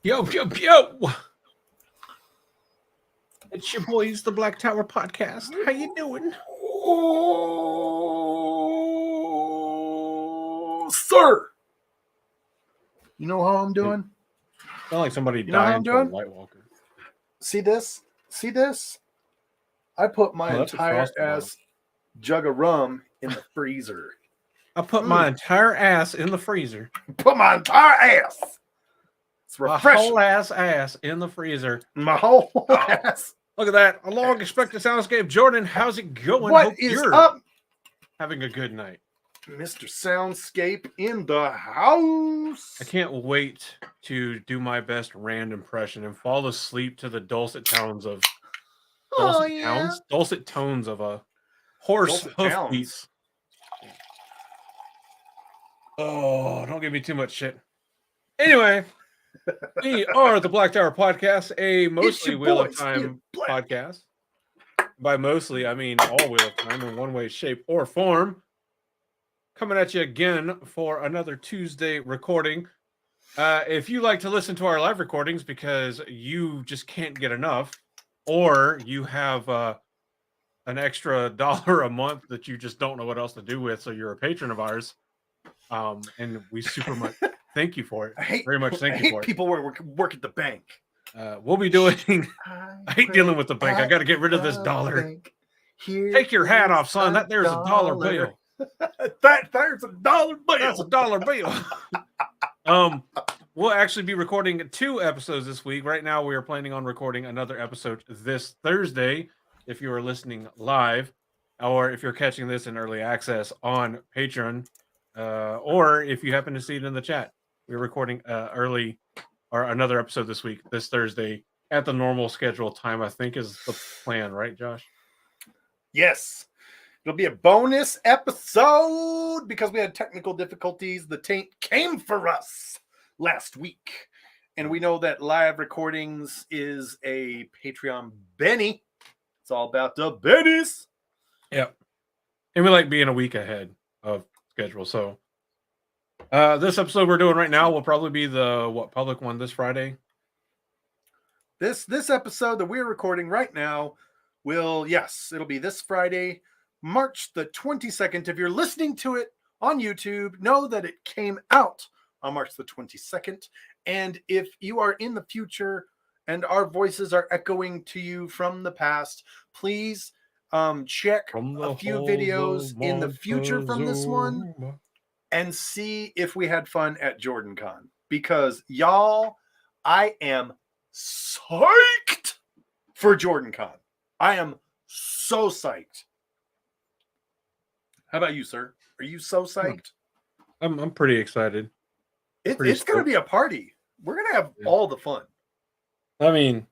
Yo, yo, yo! It's your boys, the Black Tower Podcast. How you doing? Oh, sir. You know how I'm doing? Sound like somebody You know how died I'm into a doing? White Walker. See this? See this? I put my Oh, that's a entire Frosty bottle. ass jug of rum in the freezer. I put my entire ass in the freezer. Put my entire ass. It's My refreshing. whole ass in the freezer. My whole ass. Look at that. A long expected soundscape. Jordan, how's it going? What Hope is you're up, having a good night. Mr. Soundscape in the house? I can't wait to do my best Rand impression and fall asleep to the dulcet tones of dulcet tones of a horse Dulcet hoof towns. beats. Oh, don't give me too much shit. Anyway, we are the Black Tower Podcast, a mostly Wheel of Time podcast. By mostly, I mean all Wheel of Time in one way, shape, or form. Coming at you again for another Tuesday recording. If you like to listen to our live recordings because you just can't get enough, or you have an extra $1 a month that you just don't know what else to do with, so you're a patron of ours, and we super much thank you for it. I hate people work at the bank. We'll be doing. I hate dealing with the bank. I got to get rid of this dollar. Take your hat off, son. There's a dollar bill. There's a dollar bill. That's a dollar bill. We'll actually be recording 2 episodes this week. Right now, we are planning on recording another episode this Thursday. If you are listening live, or if you're catching this in early access on Patreon, or if you happen to see it in the chat, we're recording early or another episode this week, this Thursday, at the normal scheduled time. I think is the plan, right, Josh? Yes. It'll be a bonus episode because we had technical difficulties. The taint came for us last week. And we know that live recordings is a Patreon Benny. It's all about the Bennies. Yep. And we like being a week ahead of schedule. So this episode we're doing right now will probably be the public one this Friday. This episode that we're recording right now it'll be this Friday, March the 22nd. If you're listening to it on YouTube, know that it came out on March the 22nd. And if you are in the future and our voices are echoing to you from the past, please check a few videos in the future from this one and see if we had fun at JordanCon. Because y'all, I am psyched for JordanCon. I am so psyched. How about you, sir? Are you so psyched? I'm pretty excited. It's going to be a party. We're going to have all the fun. I mean,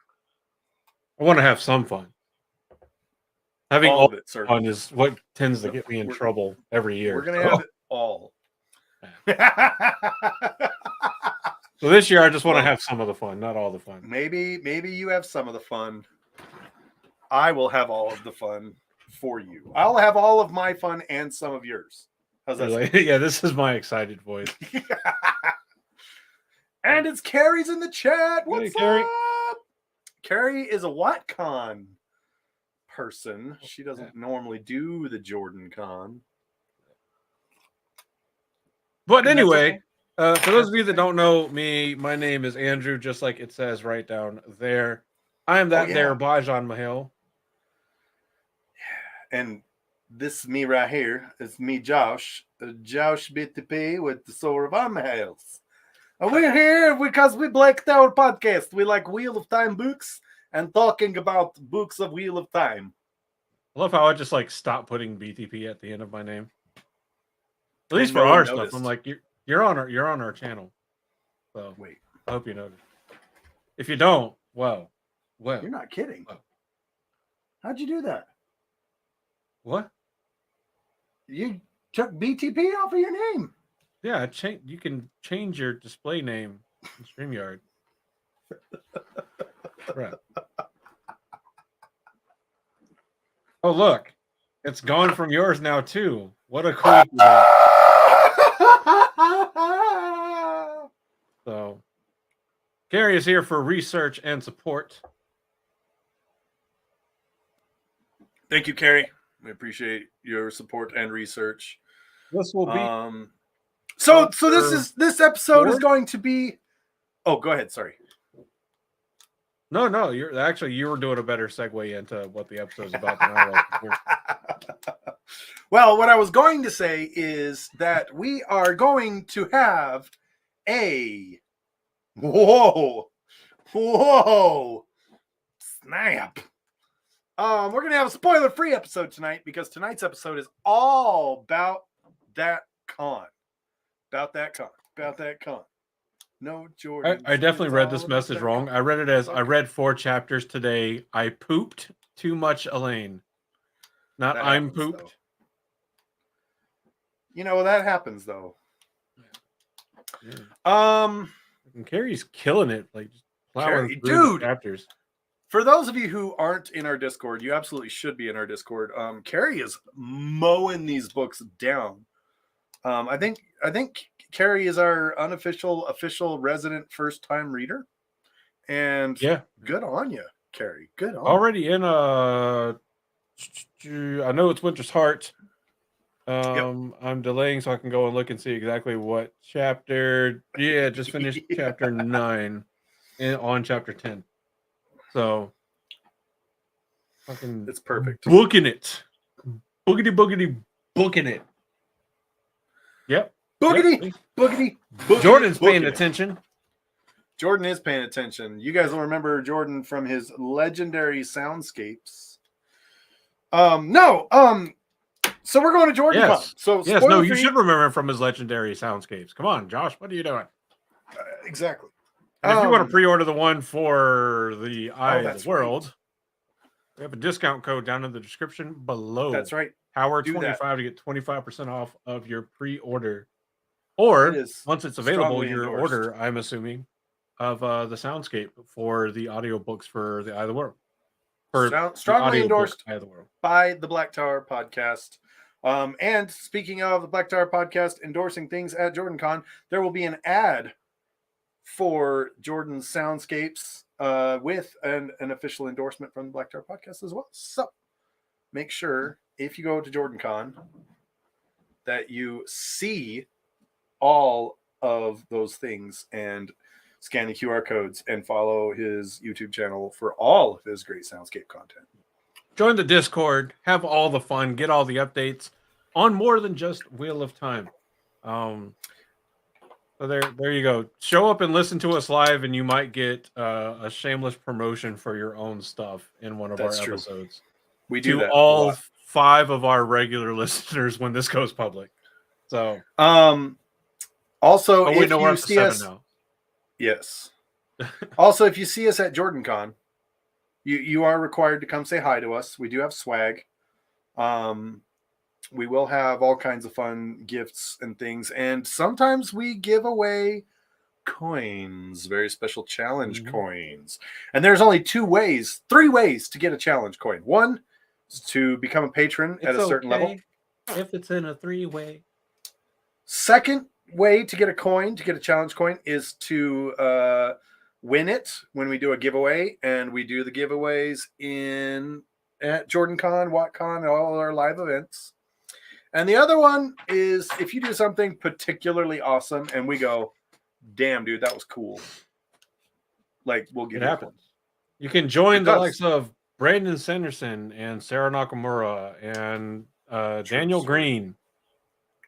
I want to have some fun. Having all of it, sir, fun is what tends to get me in trouble every year. We're going to have it all. So this year, I just want to have some of the fun, not all the fun. Maybe you have some of the fun. I will have all of the fun for you. I'll have all of my fun and some of yours. How's that? Like, yeah, this is my excited voice. And it's Carrie's in the chat. What's Carrie? up? Carrie is a WhatCon person. She doesn't normally do the JordanCon. But anyway, for those of you that don't know me, my name is Andrew, just like it says right down there. I am that there Bajan Mahil. And this me right here is me, Josh. Josh BTP with the Sword of Amahales. And we're here because we Black Tower Podcast. We like Wheel of Time books and talking about books of Wheel of Time. I love how I just like stop putting BTP at the end of my name. At least for our stuff. I'm like, you're on our channel. So wait. I hope you noticed. If you don't, well. You're not kidding. Well. How'd you do that? What? You took BTP off of your name. Yeah, you can change your display name in StreamYard. Right. Oh, look. It's gone from yours now, too. What a coincidence. So, Gary is here for research and support. Thank you, Carrie. We appreciate your support and research. This will be so this episode is going to be. Oh, go ahead. Sorry. No, you were doing a better segue into what the episode's about than I was. Well, what I was going to say is that we are going to have a whoa snap. We're gonna have a spoiler-free episode tonight because tonight's episode is all about that con. About that con. No, Jordan. I definitely read this message wrong. I read it as I read 4 chapters today. I pooped too much, Elaine. Not that I'm happens, pooped. Though. That happens though. Yeah. And Carrie's killing it. Like plowing through the chapters. For those of you who aren't in our Discord, you absolutely should be in our Discord. Carrie is mowing these books down. I think Carrie is our official resident first-time reader. And yeah, good on you, Carrie. Good on already you. In I know it's Winter's Heart. I'm delaying so I can go and look and see exactly what chapter. Yeah, just finished chapter 9 on chapter 10. So fucking it's perfect. Booking it. Boogity booking it. Yep. Boogity. Jordan's paying attention. Jordan is paying attention. You guys will remember Jordan from his legendary soundscapes. So we're going to JordanCon. Yes. So yes, no, you should remember him from his legendary soundscapes. Come on, Josh, what are you doing? Exactly. And if you want to pre-order the one for the Eye of the World, we have a discount code down in the description below. That's right. Howard25 to get 25% off of your pre-order. Or once it's available, your order, I'm assuming, of the soundscape for the audiobooks for the Eye of the World. Strongly endorsed by the Black Tower podcast. And speaking of the Black Tower podcast endorsing things at JordanCon, there will be an ad for Jordan's soundscapes with an official endorsement from the Black Tower podcast as well. So make sure if you go to JordanCon that you see all of those things and scan the QR codes and follow his YouTube channel for all of his great soundscape content. Join the Discord, have all the fun, get all the updates on more than just Wheel of Time. So there you go. Show up and listen to us live, and you might get a shameless promotion for your own stuff in one of our episodes. We do that all 5 of our regular listeners when this goes public. So, also, if you see us, now. Yes. Also, if you see us at JordanCon, you are required to come say hi to us. We do have swag. We will have all kinds of fun gifts and things. And sometimes we give away coins, very special challenge coins. And there's only 3 ways to get a challenge coin. One is to become a patron at a certain level. If it's in a 3-way. Second way to get a coin, to get a challenge coin, is to win it when we do a giveaway. And we do the giveaways at JordanCon, WattCon, all our live events. And the other one is if you do something particularly awesome and we go, damn, dude, that was cool. Like, we'll give it happens. You can join the likes of Brandon Sanderson and Sarah Nakamura and Daniel Green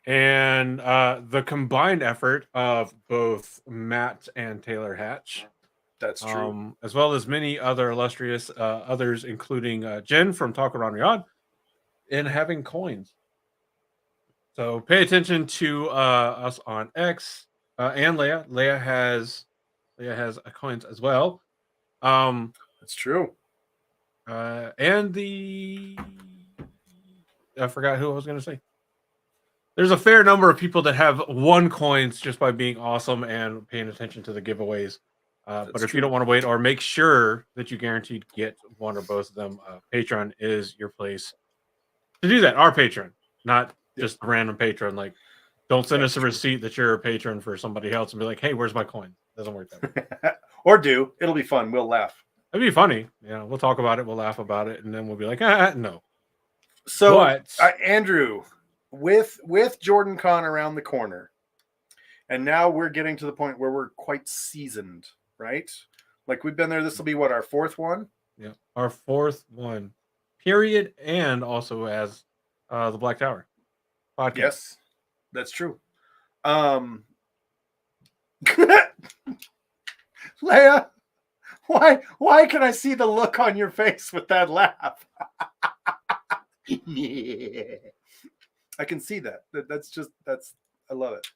and the combined effort of both Matt and Taylor Hatch. That's true. As well as many other illustrious others, including Jen from Talk Around Riyadh, in having coins. So pay attention to us on X and Leia. Leia has coins as well. That's true. And I forgot who I was going to say. There's a fair number of people that have won coins just by being awesome and paying attention to the giveaways. But if you don't want to wait, or make sure that you guaranteed get one or both of them, Patreon is your place to do that. Our Patreon, not just a random patron. Like, don't send us a receipt that you're a patron for somebody else and be like, hey, where's my coin? Doesn't work that way. Or do. It'll be fun. We'll laugh. It'd be funny. We'll talk about it. We'll laugh about it, and then we'll be like, no. So, But Andrew, with JordanCon around the corner, and now we're getting to the point where we're quite seasoned, right? Like we've been there. This will be what, our fourth one? yeah, our fourth one, period, and also as the Black Tower podcast. Yes, that's true. Leia, why can I see the look on your face with that laugh? I can see that. That's I love it.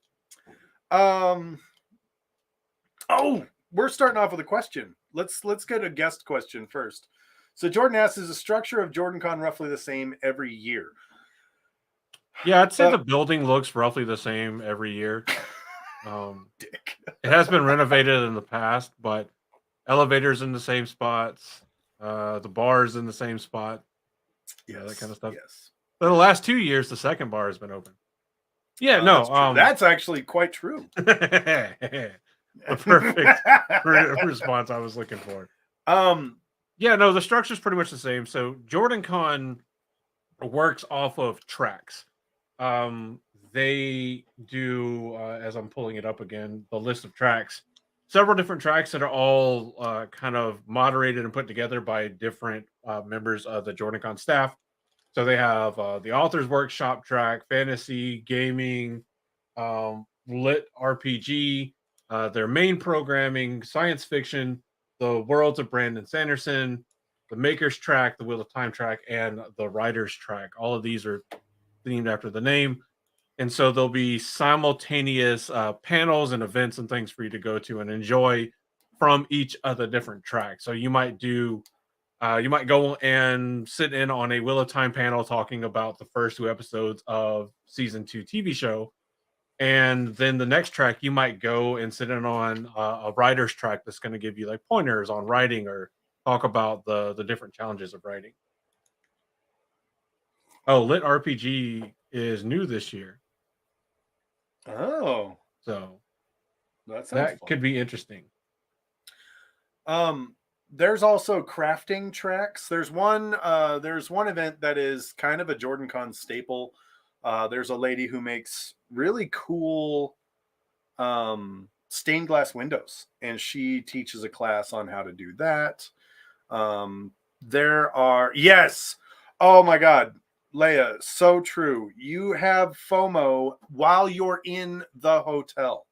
Oh, we're starting off with a question. Let's get a guest question first. So Jordan asks, is the structure of JordanCon roughly the same every year? Yeah, I'd say the building looks roughly the same every year. Dick. It has been renovated in the past, but elevators in the same spots, the bars in the same spot, that kind of stuff. Yes. For the last 2 years, the second bar has been open. Yeah, no, that's actually quite true. The perfect response I was looking for. Yeah, no, the structure is pretty much the same. So JordanCon works off of tracks. They do, as I'm pulling it up again, the list of tracks, several different tracks that are all kind of moderated and put together by different members of the JordanCon staff. So they have the author's workshop track, fantasy, gaming, lit RPG, their main programming, science fiction, the worlds of Brandon Sanderson, the maker's track, the Wheel of Time track, and the writer's track. All of these are themed after the name. And so there'll be simultaneous panels and events and things for you to go to and enjoy from each of the different tracks. So you might go and sit in on a Wheel of Time panel talking about the first 2 episodes of season 2 TV show. And then the next track, you might go and sit in on a writer's track that's going to give you like pointers on writing or talk about the different challenges of writing. Oh, lit RPG is new this year. Oh, so that could be interesting. There's also crafting tracks. There's one event that is kind of a JordanCon staple. There's a lady who makes really cool stained glass windows, and she teaches a class on how to do that. Oh my God, Leia, so true. You have FOMO while you're in the hotel.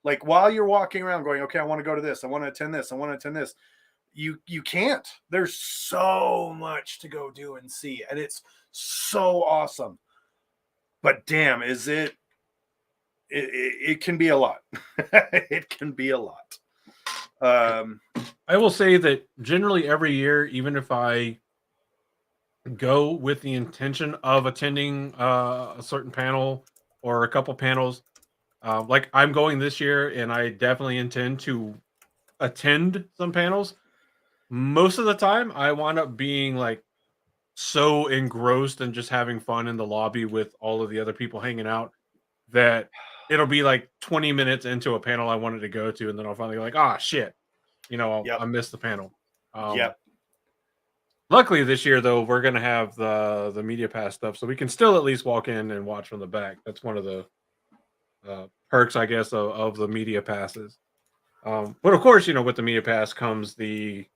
Like while you're walking around going, okay, I want to go to this. I want to attend this. I want to attend this. You can't. There's so much to go do and see. And it's so awesome. But damn, it can be a lot. It can be a lot. I will say that generally every year, even if I go with the intention of attending a certain panel or a couple panels, like I'm going this year and I definitely intend to attend some panels. Most of the time I wind up being like so engrossed and just having fun in the lobby with all of the other people hanging out that it'll be like 20 minutes into a panel I wanted to go to, and then I'll finally be like, shit, I missed the panel. Luckily this year though, we're gonna have the media pass stuff, so we can still at least walk in and watch from the back. That's one of the perks, I guess, of the media passes. But of course, with the media pass comes the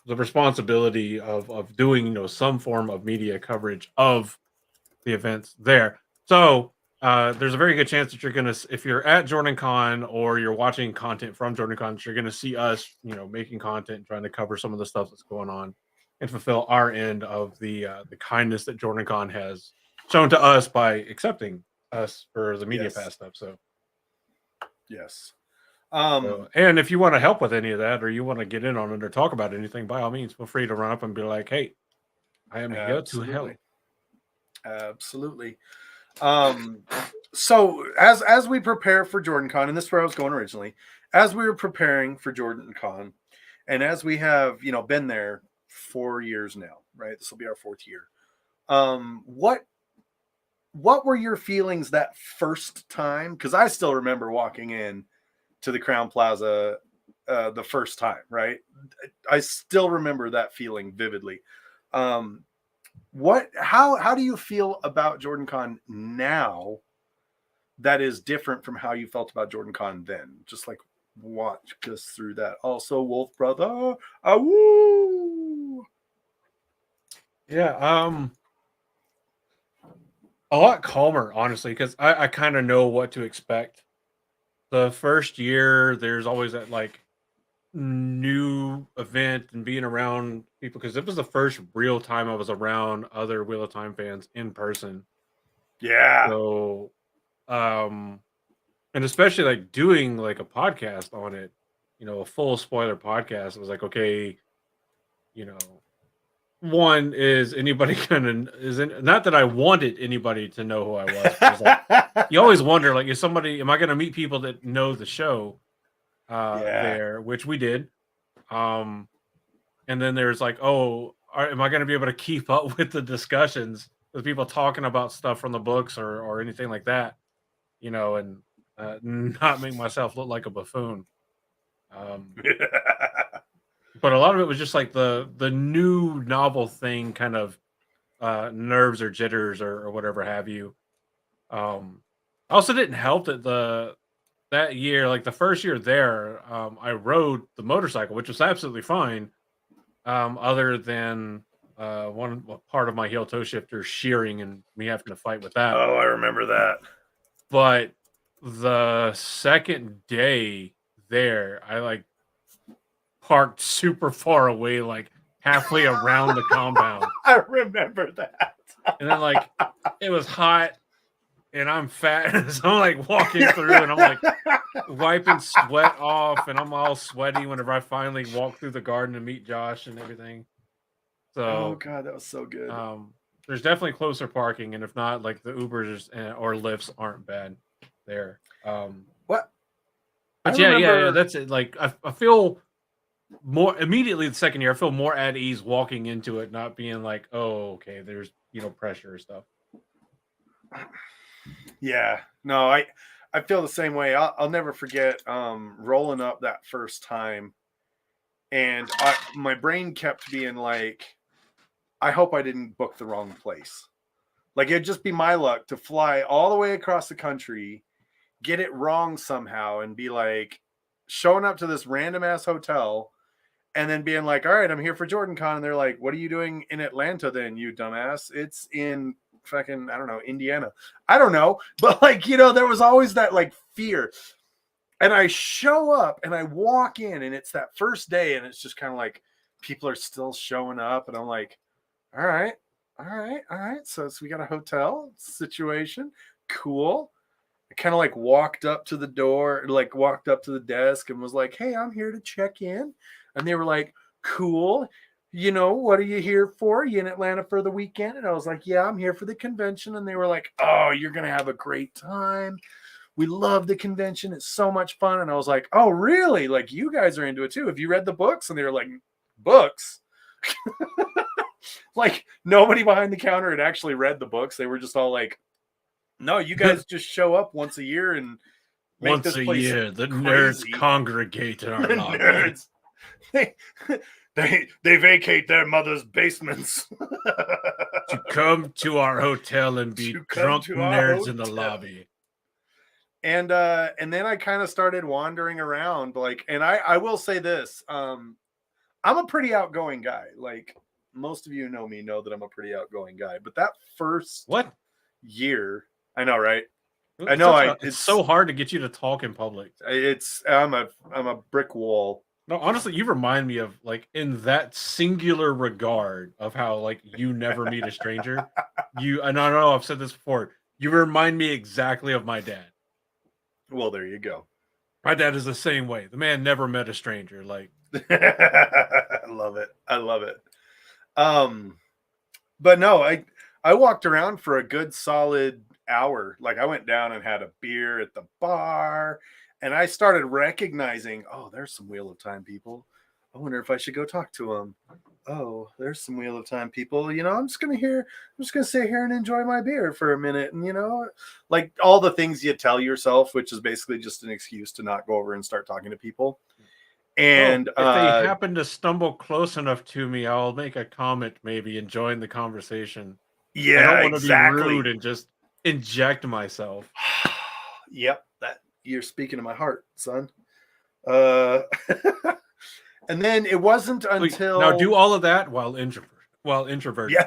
responsibility of doing some form of media coverage of the events there. So there's a very good chance that if you're at JordanCon or you're watching content from JordanCon, you're gonna see us making content, trying to cover some of the stuff that's going on and fulfill our end of the kindness that JordanCon has shown to us by accepting us for the media pass stuff. So yes. And if you want to help with any of that, or you want to get in on it or talk about anything, by all means, feel free to run up and be like, hey, I am here to help. Absolutely. So as we prepare for JordanCon, and this is where I was going originally, as we were preparing for JordanCon, and as we have, been there 4 years now, right? This will be our 4th year. What were your feelings that first time? Because I still remember walking in to the Crown Plaza the first time, right? I still remember that feeling vividly. How do you feel about JordanCon now that is different from how you felt about JordanCon then? Just like watch us through that. Also, Wolf Brother, woo! Yeah, a lot calmer, honestly, because I kind of know what to expect. The first year, there's always that like new event and being around people because it was the first real time I was around other Wheel of Time fans in person. Yeah. So, um, and especially like doing like a podcast on it, a full spoiler podcast. I was like, okay, you know, one is anybody gonna isn't not that I wanted anybody to know who I was, but it's like you always wonder, like, is somebody am I gonna meet people that know the show Yeah. there, which we did. Um and then there's like, oh, am I gonna be able to keep up with the discussions with people talking about stuff from the books or anything like that, and not make myself look like a buffoon. Um but a lot of it was just like the new novel thing kind of nerves or jitters or whatever have you. Also didn't help that that year, like the first year there, I rode the motorcycle, which was absolutely fine. Other than one part of my heel toe shifter shearing and me having to fight with that. Oh, I remember that. But the second day there, I like parked super far away, like halfway around the compound. I remember that. And then like it was hot and I'm fat. So I'm like walking through and I'm like wiping sweat off and I'm all sweaty whenever I finally walk through the garden and meet Josh and everything. Oh So God, that was so good. there's definitely closer parking, and if not, like the Ubers or Lyfts aren't bad there. What? But yeah, that's it. Like I feel more immediately the second year. I feel more at ease walking into it, not being like, oh, okay, there's pressure or stuff. Yeah, no, I feel the same way. I'll never forget rolling up that first time, and my brain kept being like, I hope I didn't book the wrong place. Like it'd just be my luck to fly all the way across the country, get it wrong somehow, and be like showing up to this random ass hotel, and then being like, all right, I'm here for JordanCon, and they're like, what are you doing in Atlanta then, you dumbass? It's in fucking, I don't know, Indiana. I don't know. But like, there was always that like fear. And I show up and I walk in and it's that first day and it's just kind of like people are still showing up. And I'm like, all right. So we got a hotel situation. Cool. I kind of like walked up to the door, like walked up to the desk and was like, hey, I'm here to check in. And they were like, cool. What are you here for? You in Atlanta for the weekend? And I was like, yeah, I'm here for the convention. And they were like, oh, you're going to have a great time. We love the convention. It's so much fun. And I was like, oh, really? Like you guys are into it too. Have you read the books? And they were like, books? Like nobody behind the counter had actually read the books. They were just all like, no, you guys just show up once a year and make once this a place year, the crazy. nerds congregate in our lobby. Nerds. They vacate their mother's basements to come to our hotel and be drunk nerds in the lobby. And then I kind of started wandering around, like, and I will say this, I'm a pretty outgoing guy. Like most of you know me, know that I'm a pretty outgoing guy. But that first year, I know, right? I know. It's so hard to get you to talk in public. I'm a brick wall. No, honestly, you remind me of like in that singular regard of how like you never meet a stranger. And I know I've said this before. You remind me exactly of my dad. Well, there you go. My dad is the same way. The man never met a stranger. Like, I love it. But no, I walked around for a good solid hour. Like I went down and had a beer at the bar. And I started recognizing, oh, there's some Wheel of Time people. I wonder if I should go talk to them. Oh, there's some Wheel of Time people. I'm just gonna sit here and enjoy my beer for a minute. And like all the things you tell yourself, which is basically just an excuse to not go over and start talking to people. And if they happen to stumble close enough to me, I'll make a comment maybe and join the conversation. yeah, I don't want to exactly. be rude and just inject myself. Yep, that you're speaking to my heart, son. And then it wasn't until now do all of that while introverted. Yeah.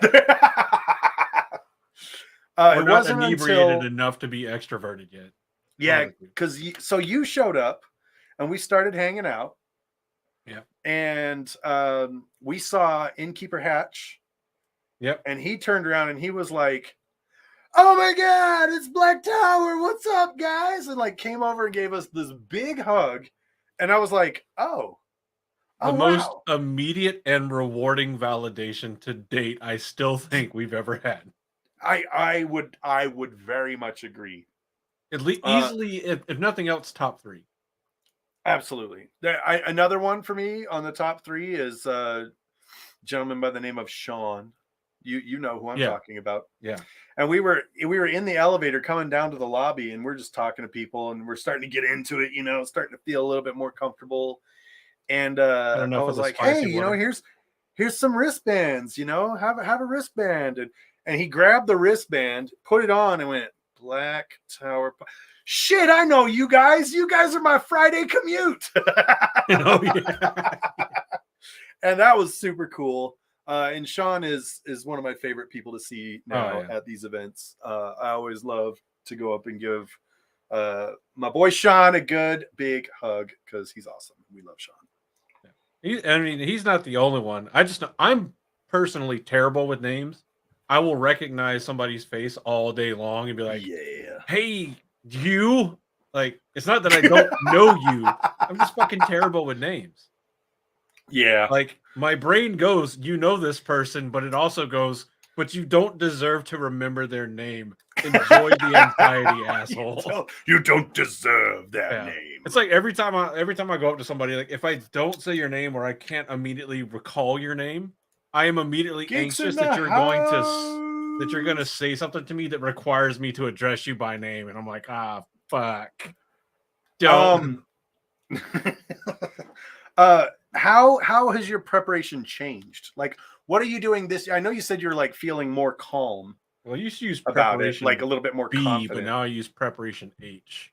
We're It not wasn't inebriated until enough to be extroverted yet. yeah, because so you showed up and we started hanging out. Yeah. And we saw Innkeeper Hatch. Yep. And he turned around and he was like, "Oh my God, it's Black Tower. What's up, guys?" And like came over and gave us this big hug. And I was like, oh, The most wow. immediate and rewarding validation to date, I still think we've ever had. I would very much agree. At least easily, if nothing else, top 3. Absolutely. Another one for me on the top 3 is a gentleman by the name of Sean. You know who I'm talking about. Yeah. And we were in the elevator coming down to the lobby, and we're just talking to people, and we're starting to get into it, starting to feel a little bit more comfortable. And I was like, "Hey, here's some wristbands, have a wristband." And he grabbed the wristband, put it on, and went, "Black Tower." Shit, I know you guys. You guys are my Friday commute. Oh, yeah. And that was super cool. And Sean is one of my favorite people to see now at these events. I always love to go up and give my boy Sean a good big hug because he's awesome. We love Sean. He's not the only one. I'm personally terrible with names. I will recognize somebody's face all day long and be like, "Yeah, hey, you." Like, it's not that I don't know you. I'm just fucking terrible with names. Yeah. Like, my brain goes, you know this person, but it also goes, but you don't deserve to remember their name. Enjoy the anxiety, asshole. You don't deserve that name. It's like every time I go up to somebody, like if I don't say your name or I can't immediately recall your name, I am immediately anxious that you're going to say something to me that requires me to address you by name, and I'm like, fuck. Don't. How has your preparation changed? Like, what are you doing this year? I know you said you're like feeling more calm. Well, you used to use about it, like a little bit more B, confident. but now I use preparation H.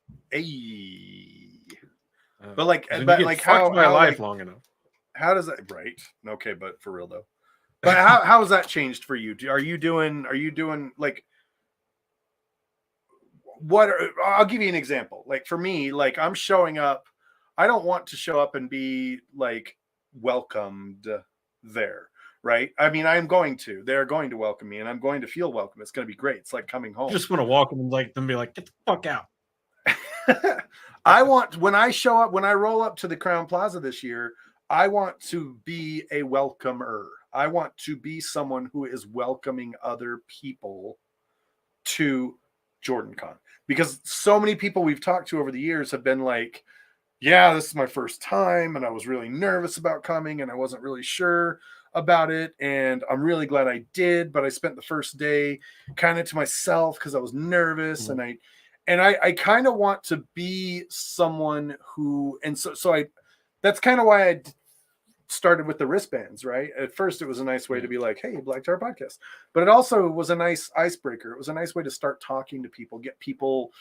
But like, how my life long enough? How does that right? Okay, but for real though. But how has that changed for you? Are you doing like what? I'll give you an example. Like for me, like I'm showing up. I don't want to show up and be like welcomed there. Right. I mean, they're going to welcome me and I'm going to feel welcome. It's going to be great. It's like coming home. You just want to welcome and like them be like, get the fuck out. When I roll up to the Crown Plaza this year, I want to be a welcomer. I want to be someone who is welcoming other people to JordanCon, because so many people we've talked to over the years have been like, yeah, this is my first time and I was really nervous about coming and I wasn't really sure about it, and I'm really glad I did, but I spent the first day kind of to myself because I was nervous. And I kind of want to be someone who, and so that's kind of why I started with the wristbands, right? At first it was a nice way to be like, hey, Black Tower Podcast, but it also was a nice icebreaker. It was a nice way to start talking to people, get people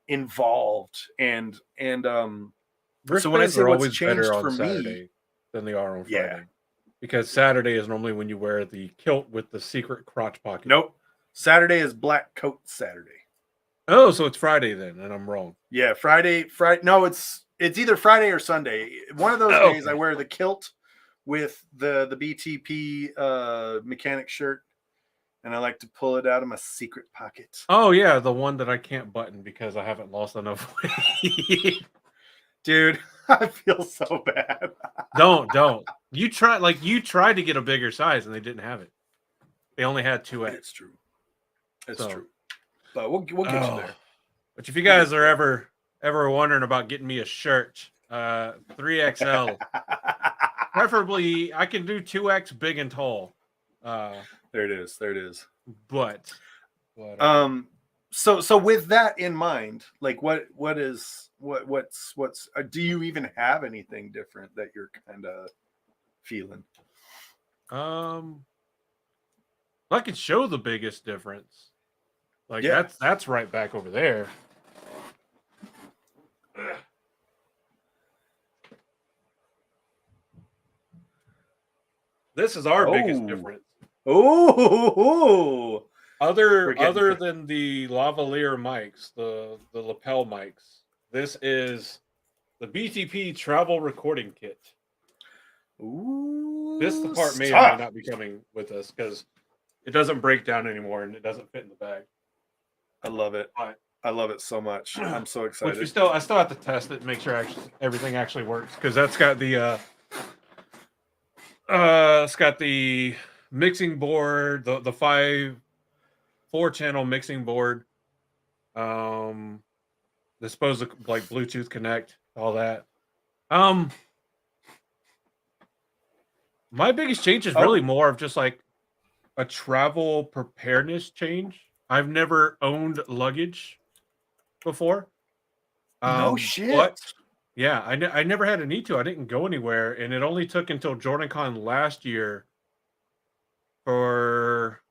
involved. And so when I say what's changed for Saturday me than they are on Friday. Because Saturday is normally when you wear the kilt with the secret crotch pocket. Nope. Saturday is Black Coat Saturday. Oh, so it's Friday then, and I'm wrong. Yeah, Friday. No, it's either Friday or Sunday. One of those days I wear the kilt with the BTP mechanic shirt, and I like to pull it out of my secret pocket. Oh yeah, the one that I can't button because I haven't lost enough weight. Dude, I feel so bad. Don't. You tried to get a bigger size and they didn't have it. They only had 2X. It's true. It's true. But we'll get you there. But if you guys are ever wondering about getting me a shirt, 3XL. Preferably I can do 2X big and tall. There it is. But so with that in mind, like what is What's do you even have anything different that you're kind of feeling? I could show the biggest difference. Like Yeah. that's right back over there. This is our biggest difference. Oh, Other than the lavalier mics, the lapel mics, this is the BTP travel recording kit. Ooh, This the part may or may not be coming with us because it doesn't break down anymore and it doesn't fit in the bag. I love it. But, I love it so much. I'm so excited. Which I still have to test it and make sure everything actually works because that's got the it's got the mixing board, the 4-channel mixing board, the supposed like Bluetooth connect, all that. My biggest change is really more of just like a travel preparedness change. I've never owned luggage before. No shit. But yeah, I never had a need to. I didn't go anywhere, and it only took until JordanCon last year for.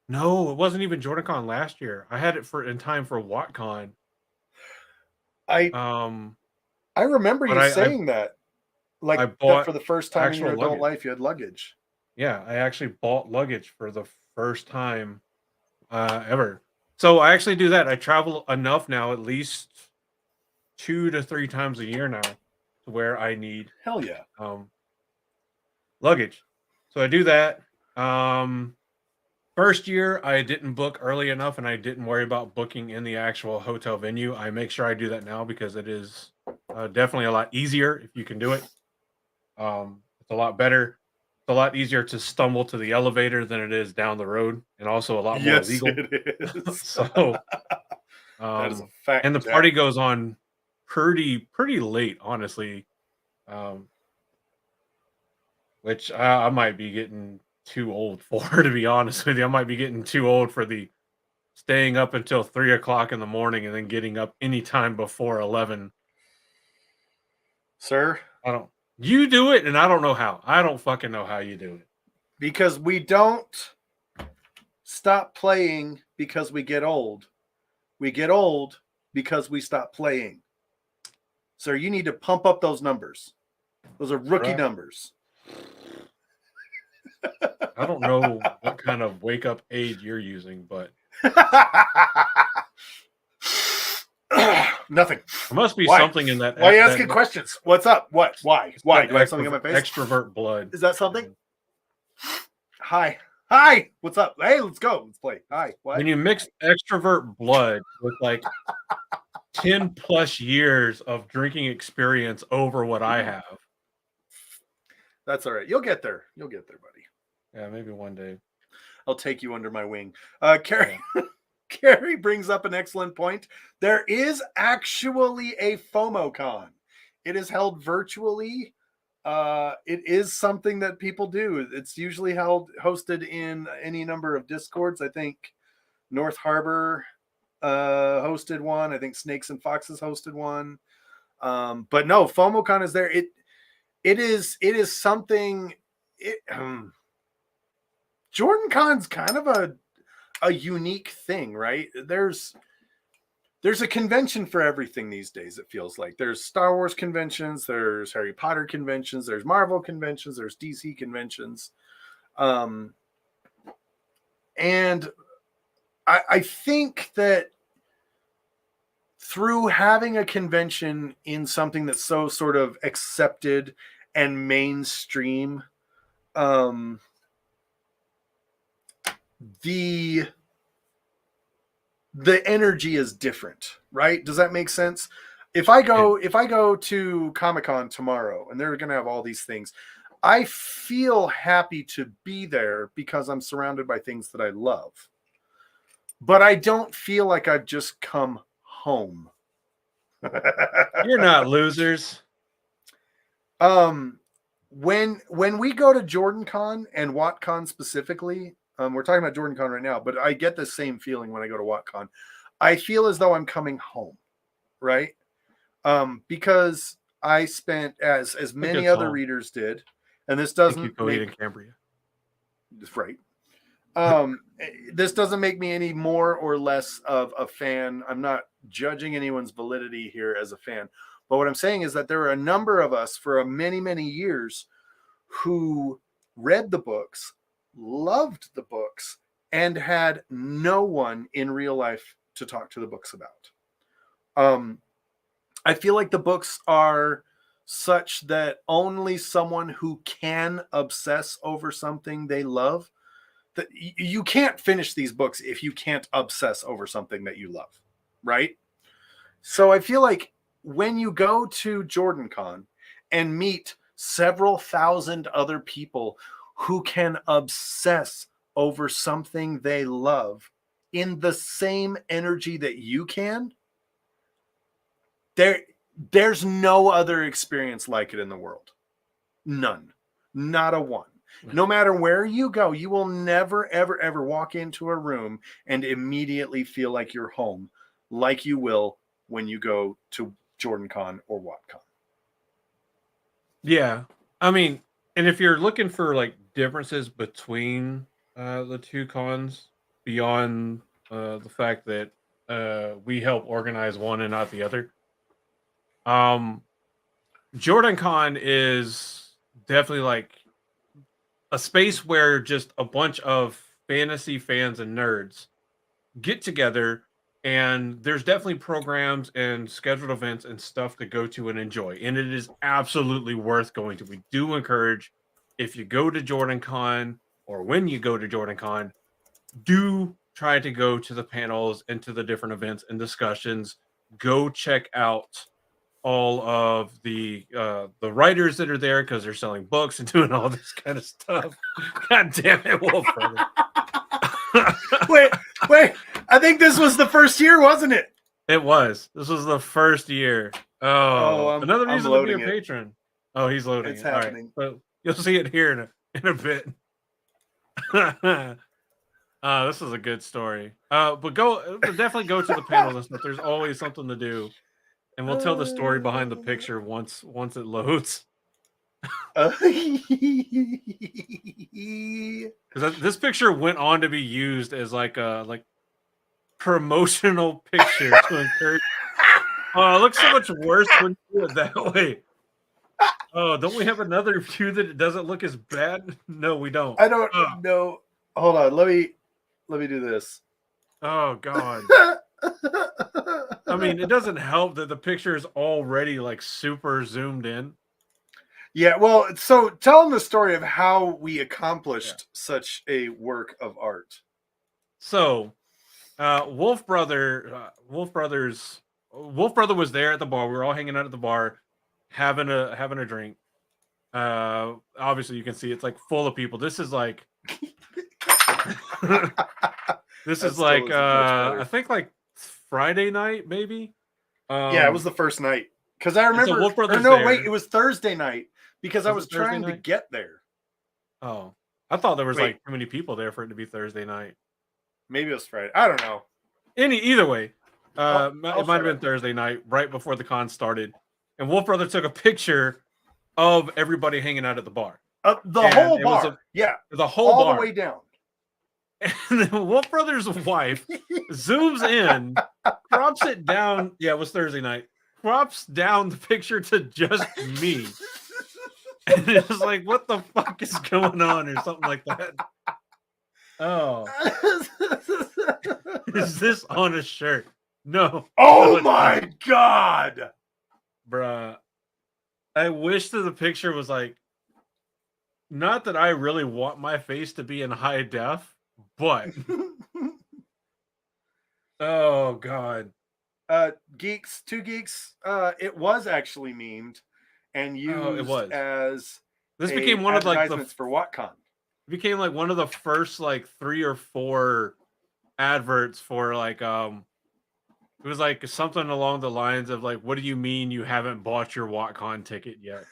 No, it wasn't even JordanCon last year. I had it in time for WatCon. I remember you saying that. Like I bought that for the first time in your adult life, you had luggage. Yeah, I actually bought luggage for the first time ever. So I actually do that. I travel enough now, at least 2 to 3 times a year now, to where I need hell yeah luggage. So I do that. First year I didn't book early enough, and I didn't worry about booking in the actual hotel venue. I make sure I do that now because it is definitely a lot easier if you can do it. It's a lot better. It's a lot easier to stumble to the elevator than it is down the road, and also a lot more legal. It is. So that is a fact. And the party goes on pretty late, honestly. Which I might be getting too old for, to be honest with you. I might be getting too old for the staying up until 3 o'clock in the morning and then getting up anytime before 11. Sir, you do it, and I don't know how. I don't fucking know how you do it. Because we don't stop playing because we get old. We get old because we stop playing. Sir, you need to pump up those numbers. Those are rookie numbers. I don't know what kind of wake up aid you're using, but nothing. There must be something in that. Why are you asking questions? What's up? What? Why? Do I have something on my face? Extrovert blood. Is that something? Hi. Hi. What's up? Hey, let's go. Let's play. Hi. What? When you mix extrovert blood with like 10 plus years of drinking experience over what I have. That's all right. You'll get there. You'll get there, buddy. Yeah, maybe one day. I'll take you under my wing. Carrie, Carrie brings up an excellent point. There is actually a FOMO-con. It is held virtually. It is something that people do. It's usually hosted in any number of Discords. I think North Harbor hosted one. I think Snakes and Foxes hosted one. But no, FOMO-con is there. It is something. JordanCon's kind of a unique thing, right? There's a convention for everything these days. It feels like there's Star Wars conventions, there's Harry Potter conventions, there's Marvel conventions, there's DC conventions, and I think that through having a convention in something that's so sort of accepted and mainstream, the energy is different, right? Does that make sense? If I go to Comic-Con tomorrow and they're going to have all these things, I feel happy to be there because I'm surrounded by things that I love. But I don't feel like I've just come home. You're not losers. When we go to JordanCon and WatCon specifically, we're talking about JordanCon right now, but I get the same feeling when I go to WatCon. I feel as though I'm coming home, right? Because I spent as many other readers did, and this doesn't make in Cambria. Right. This doesn't make me any more or less of a fan. I'm not judging anyone's validity here as a fan, but what I'm saying is that there are a number of us for many, many years who read the books, loved the books, and had no one in real life to talk to the books about. I feel like the books are such that only someone who can obsess over something they love, that you can't finish these books if you can't obsess over something that you love, right? So I feel like when you go to JordanCon and meet several thousand other people who can obsess over something they love in the same energy that you can, there's no other experience like it in the world. None. Not a one. No matter where you go, you will never, ever, ever walk into a room and immediately feel like you're home, like you will when you go to JordanCon or WatCon. Yeah. I mean, and if you're looking for like differences between the two cons beyond the fact that we help organize one and not the other, JordanCon is definitely like a space where just a bunch of fantasy fans and nerds get together, and there's definitely programs and scheduled events and stuff to go to and enjoy, and it is absolutely worth going to. We do encourage, if you go to JordanCon or when you go to JordanCon, do try to go to the panels and to the different events and discussions. Go check out all of the writers that are there, because they're selling books and doing all this kind of stuff. God damn it, Wolf Brother. wait. I think this was the first year, wasn't it? It was. This was the first year. Another reason to be a patron. Oh, he's loading. It's happening. All right. So you'll see it here in a bit. This is a good story. But definitely go to the panels and stuff. There's always something to do. And we'll tell the story behind the picture once it loads. Because this picture went on to be used as like a promotional picture to encourage. Oh, it looks so much worse when you do it that way. Oh, don't we have another view that it doesn't look as bad? No, we don't. I don't know. Hold on. Let me do this. Oh God. I mean, it doesn't help that the picture is already like super zoomed in. Yeah, well, so tell them the story of how we accomplished such a work of art. So, Wolf Brother was there at the bar. We were all hanging out at the bar, having a drink. Obviously, you can see it's like full of people. This is like, I think like Friday night, maybe. Yeah, it was the first night, because I remember. It was Thursday night, because I was trying to get there. Oh, I thought there was like too many people there for it to be Thursday night. Maybe it was Friday. I don't know. Either way, it might have been Thursday night, right before the con started, and Wolf Brother took a picture of everybody hanging out at the bar. The whole bar, the whole all bar, the way down. And then Wolf Brother's wife zooms in, crops it down. Yeah, it was Thursday night. Crops down the picture to just me. And it was like, what the fuck is going on? Or something like that. Oh. Is this on a shirt? No. Oh my God. Bruh. I wish that the picture was like, not that I really want my face to be in high def, but oh God. Two Geeks, it was actually memed and used as this became one of like the for WatCon. It became like one of the first like 3 or 4 adverts for like it was like something along the lines of like, what do you mean you haven't bought your WatCon ticket yet?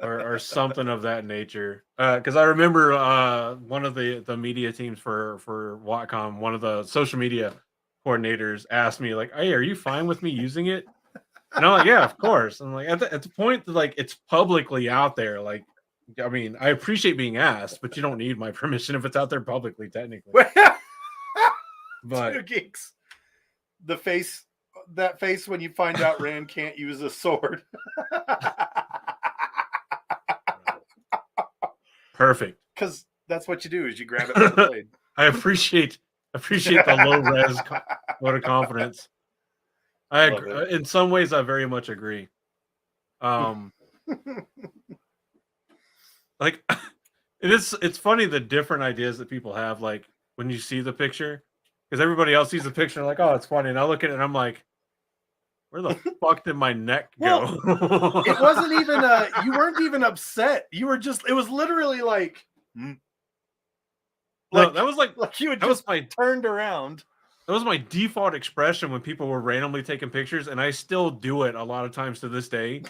or something of that nature. Because I remember one of the media teams for WatCon, one of the social media coordinators asked me like, hey, are you fine with me using it? And I'm like, yeah, of course. And like at the point that like it's publicly out there, like, I mean, I appreciate being asked, but you don't need my permission if it's out there publicly, technically. But Two geeks. That face when you find out Rand can't use a sword. Perfect. Because that's what you do is you grab it by the blade. I appreciate the low res vote of confidence. I agree. In some ways, I very much agree. Like it's funny the different ideas that people have. Like when you see the picture, because everybody else sees the picture, like, oh, it's funny, and I look at it and I'm like, where the fuck did my neck go? Well, it wasn't even you weren't even upset. You were just. It was literally like. No, that was like you had just turned around. That was my default expression when people were randomly taking pictures, and I still do it a lot of times to this day.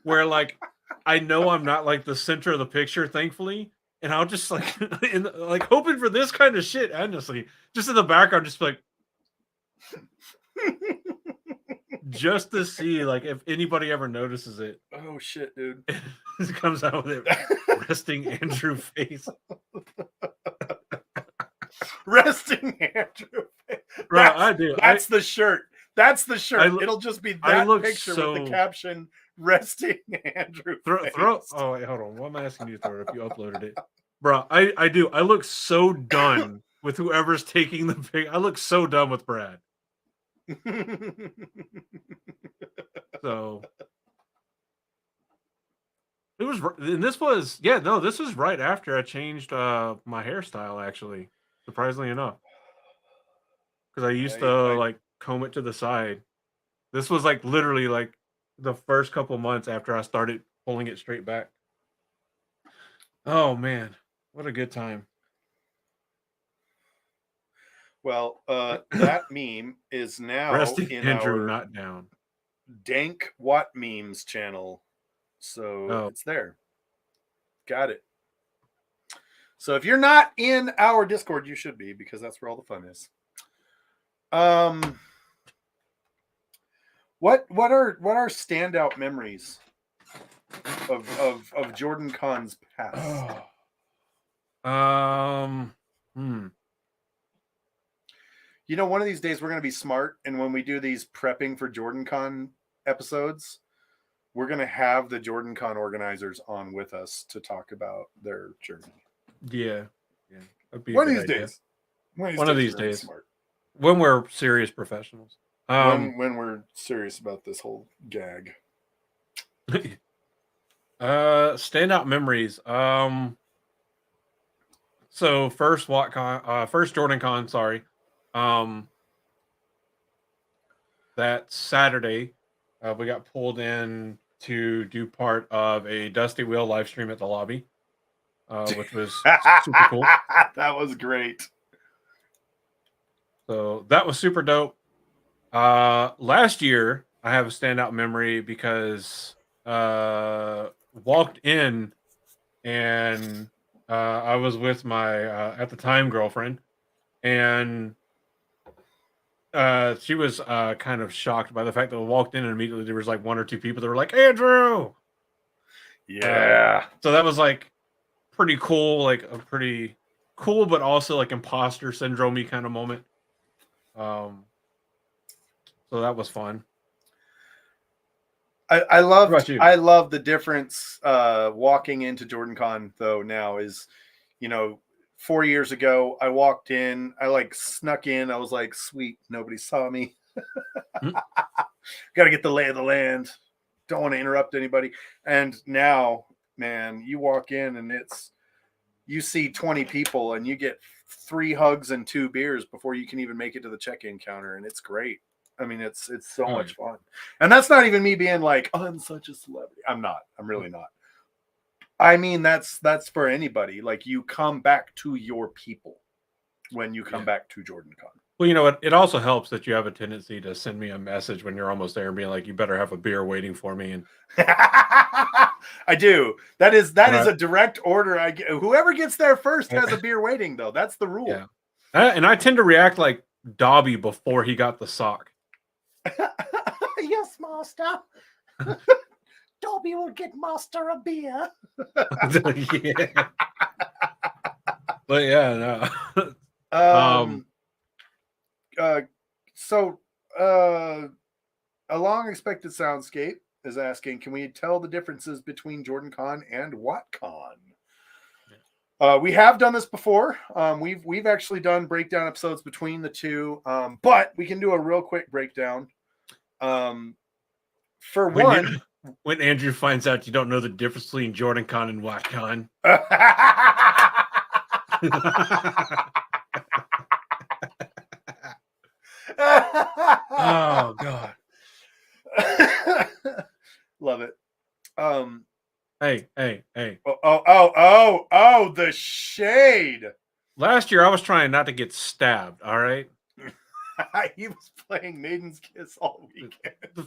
Where like I know I'm not like the center of the picture, thankfully, and I'll just like like hoping for this kind of shit. Honestly, just in the background, just like just to see like if anybody ever notices it. Oh shit, dude! It comes out with it resting Andrew face. Resting Andrew. Right, I do. That's the shirt. That's the shirt. It'll just be that picture with the caption "Resting Andrew." Oh wait, hold on. What am I asking you to throw it if you uploaded it, bro? I do. I look so done with whoever's taking the pic. I look so done with Brad. So it was, and this was this was right after I changed my hairstyle, actually. Surprisingly enough, because I used to like comb it to the side. This was like literally like the first couple months after I started pulling it straight back. Oh man, what a good time. Well, that meme is now Resting in Andrew our not down. Dank What Memes channel. So it's there. Got it. So if you're not in our Discord, you should be, because that's where all the fun is. What are standout memories of JordanCon's past? You know, one of these days we're going to be smart, and when we do these prepping for JordanCon episodes, we're going to have the JordanCon organizers on with us to talk about their journey. Yeah. One of these days. One of these days. Smart. When we're serious professionals. When we're serious about this whole gag. Standout memories. So first JordanCon, sorry. That Saturday, we got pulled in to do part of a Dusty Wheel live stream at the lobby, which was super cool. That was great. So that was super dope. Last year, I have a standout memory because walked in and I was with my at the time girlfriend, and she was kind of shocked by the fact that I walked in and immediately there was like one or two people that were like, Andrew. Yeah. So that was like pretty cool, like a pretty cool, but also like imposter syndrome-y kind of moment. So that was fun. I love the difference walking into JordanCon though now is, 4 years ago I walked in, I like snuck in, I was like, sweet, nobody saw me. Got to get the lay of the land. Don't want to interrupt anybody. And now, man, you walk in and you see 20 people and you get 3 hugs and 2 beers before you can even make it to the check-in counter, and it's great. I mean, it's so much fun. And that's not even me being like, oh, I'm such a celebrity. I'm not. I'm really not. I mean, that's for anybody. Like, you come back to your people when you come back to JordanCon. Well, you know what? It also helps that you have a tendency to send me a message when you're almost there and being like, you better have a beer waiting for me. And I do. That is a direct order. I get. Whoever gets there first has a beer waiting, though. That's the rule. Yeah. And I tend to react like Dobby before he got the sock. Yes, master. Dobby will get master a beer. Yeah. But yeah, no. A long expected soundscape is asking, can we tell the differences between JordanCon and WattCon? We have done this before. We've actually done breakdown episodes between the two, but we can do a real quick breakdown. When Andrew finds out you don't know the difference between JordanCon and WattCon. Oh God. Love it. Hey. Oh, the shade. Last year I was trying not to get stabbed, all right? He was playing Maiden's Kiss all weekend. The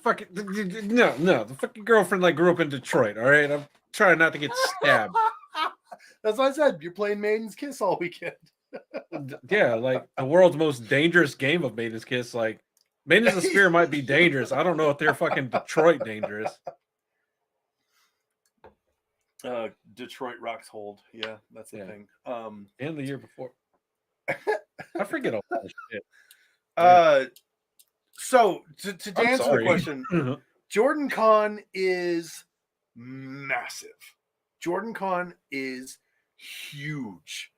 fucking girlfriend grew up in Detroit, all right? I'm trying not to get stabbed. That's what I said. You're playing Maiden's Kiss all weekend. Yeah, the world's most dangerous game of Maiden's Kiss. Maiden's of Spear might be dangerous. I don't know if they're fucking Detroit dangerous. Detroit Rocks Hold. Yeah, that's the thing. And the year before. I forget all that shit. So to answer the question, JordanCon is massive. JordanCon is huge.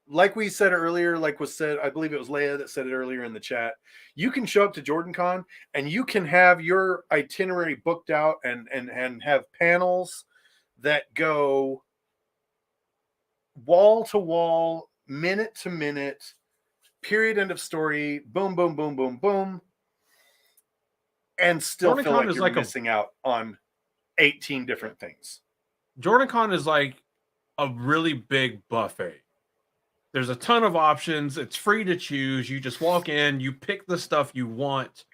Like we said earlier, I believe it was Leia that said it earlier in the chat. You can show up to JordanCon and you can have your itinerary booked out and have panels that go wall to wall, minute to minute, period, end of story, boom, boom, boom, boom, boom, and still JordanCon feel like is you're missing out on 18 different things. JordanCon is like a really big buffet. There's a ton of options. It's free to choose. You just walk in, you pick the stuff you want,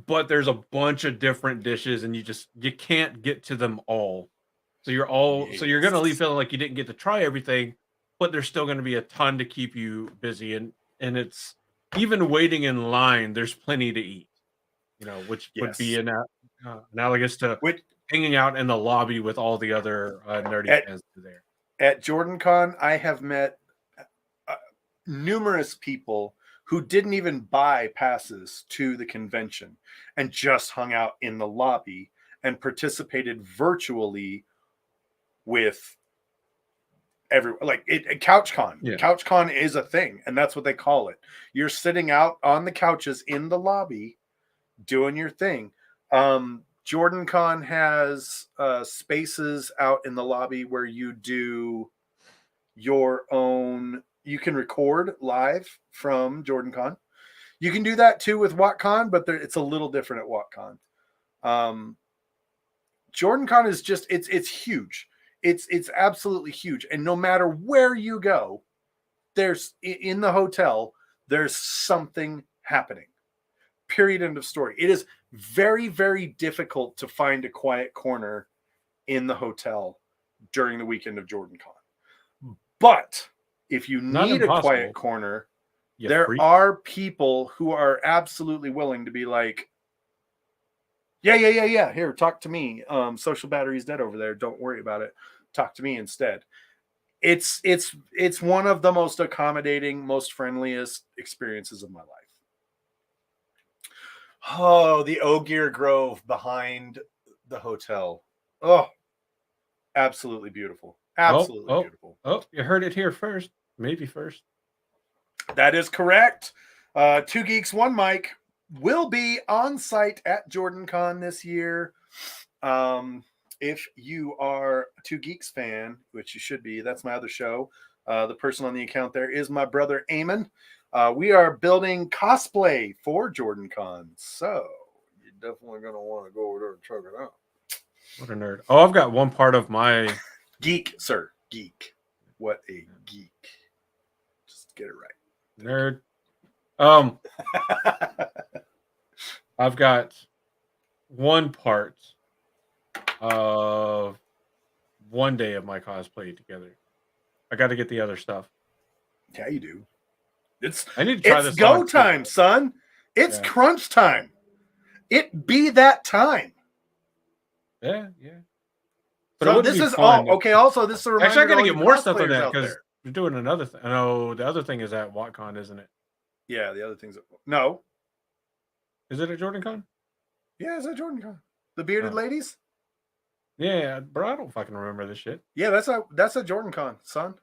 but there's a bunch of different dishes and you can't get to them all. So you're going to leave feeling like you didn't get to try everything, but there's still going to be a ton to keep you busy. And it's even waiting in line, there's plenty to eat, which would be analogous to hanging out in the lobby with all the other nerdy fans there. At JordanCon, I have met numerous people who didn't even buy passes to the convention and just hung out in the lobby and participated virtually with everyone. CouchCon. Yeah. CouchCon is a thing, and that's what they call it. You're sitting out on the couches in the lobby doing your thing. JordanCon has spaces out in the lobby where you do your own. You can record live from JordanCon. You can do that too with WattCon, but it's a little different at WattCon. JordanCon is just it's huge. It's absolutely huge, and no matter where you go, there's in the hotel there's something happening. Period. End of story. It is very, very difficult to find a quiet corner in the hotel during the weekend of JordanCon. But if you need a quiet corner, there are people who are absolutely willing to be like, yeah. Here, talk to me. Social battery's dead over there. Don't worry about it. Talk to me instead. It's one of the most accommodating, most friendliest experiences of my life. Oh, the Ogier Grove behind the hotel. Oh, absolutely beautiful. Absolutely beautiful. Oh, you heard it here first. Maybe first. That is correct. Two Geeks, One Mic will be on site at JordanCon this year. If you are a Two Geeks fan, which you should be, that's my other show. The person on the account there is my brother Eamon. We are building cosplay for JordanCon, so you're definitely going to want to go over there and check it out. What a nerd. Oh, I've got one part of my... Geek, sir. Geek. What a geek. Just get it right. Nerd. I've got one part of one day of my cosplay together. I got to get the other stuff. Yeah, you do. I need to try this. It's go time, son. It's crunch time. it be that time. Yeah. But it So wouldn't this be is fun. all okay. Also, this is a reminder. Actually, I got to to get all you more stuff on cosplayers that out because there. you're doing another thing. No, the other thing is at WatCon, isn't it? Yeah, the other things. No. Is it at JordanCon? Yeah, is that JordanCon? The bearded ladies? Yeah, bro, I don't fucking remember this shit. Yeah, that's a JordanCon, son.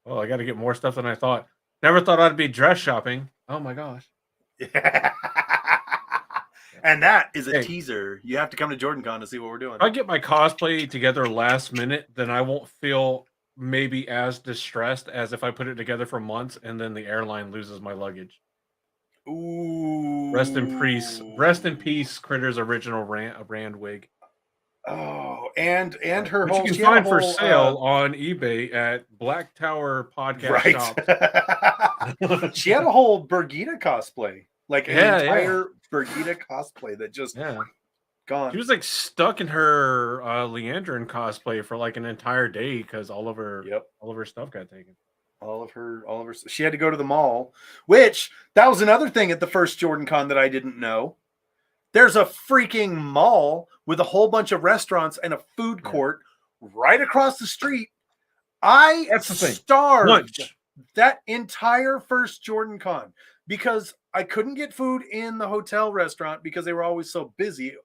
Well, I got to get more stuff than I thought. Never thought I'd be dress shopping. Oh my gosh. Yeah. And that is a teaser. You have to come to JordanCon to see what we're doing. If I get my cosplay together last minute, then I won't feel maybe as distressed as if I put it together for months and then the airline loses my luggage. Ooh. Rest in peace, Critter's original Rand wig. Oh, and her which whole, you can find for sale on eBay at Black Tower Podcast Shop. She had a whole Birgitta cosplay, like an entire Birgitta cosplay that just gone. She was like stuck in her Leandrin cosplay for like an entire day because all of her stuff got taken. All of her. She had to go to the mall, which that was another thing at the first JordanCon that I didn't know. There's a freaking mall with a whole bunch of restaurants and a food court right across the street. That's the thing. Starved that entire first JordanCon because I couldn't get food in the hotel restaurant because they were always so busy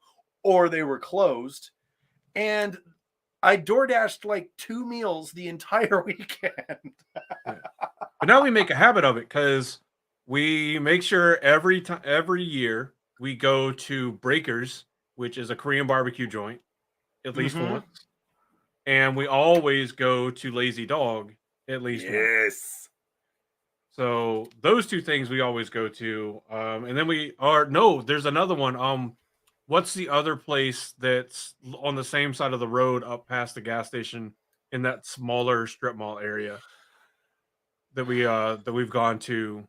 or they were closed. And I DoorDashed like 2 meals the entire weekend. But now we make a habit of it because we make sure every year we go to Breakers, which is a Korean barbecue joint, at least once. And we always go to Lazy Dog at least once. So those two things we always go to. And then there's another one. What's the other place that's on the same side of the road up past the gas station in that smaller strip mall area that we've gone to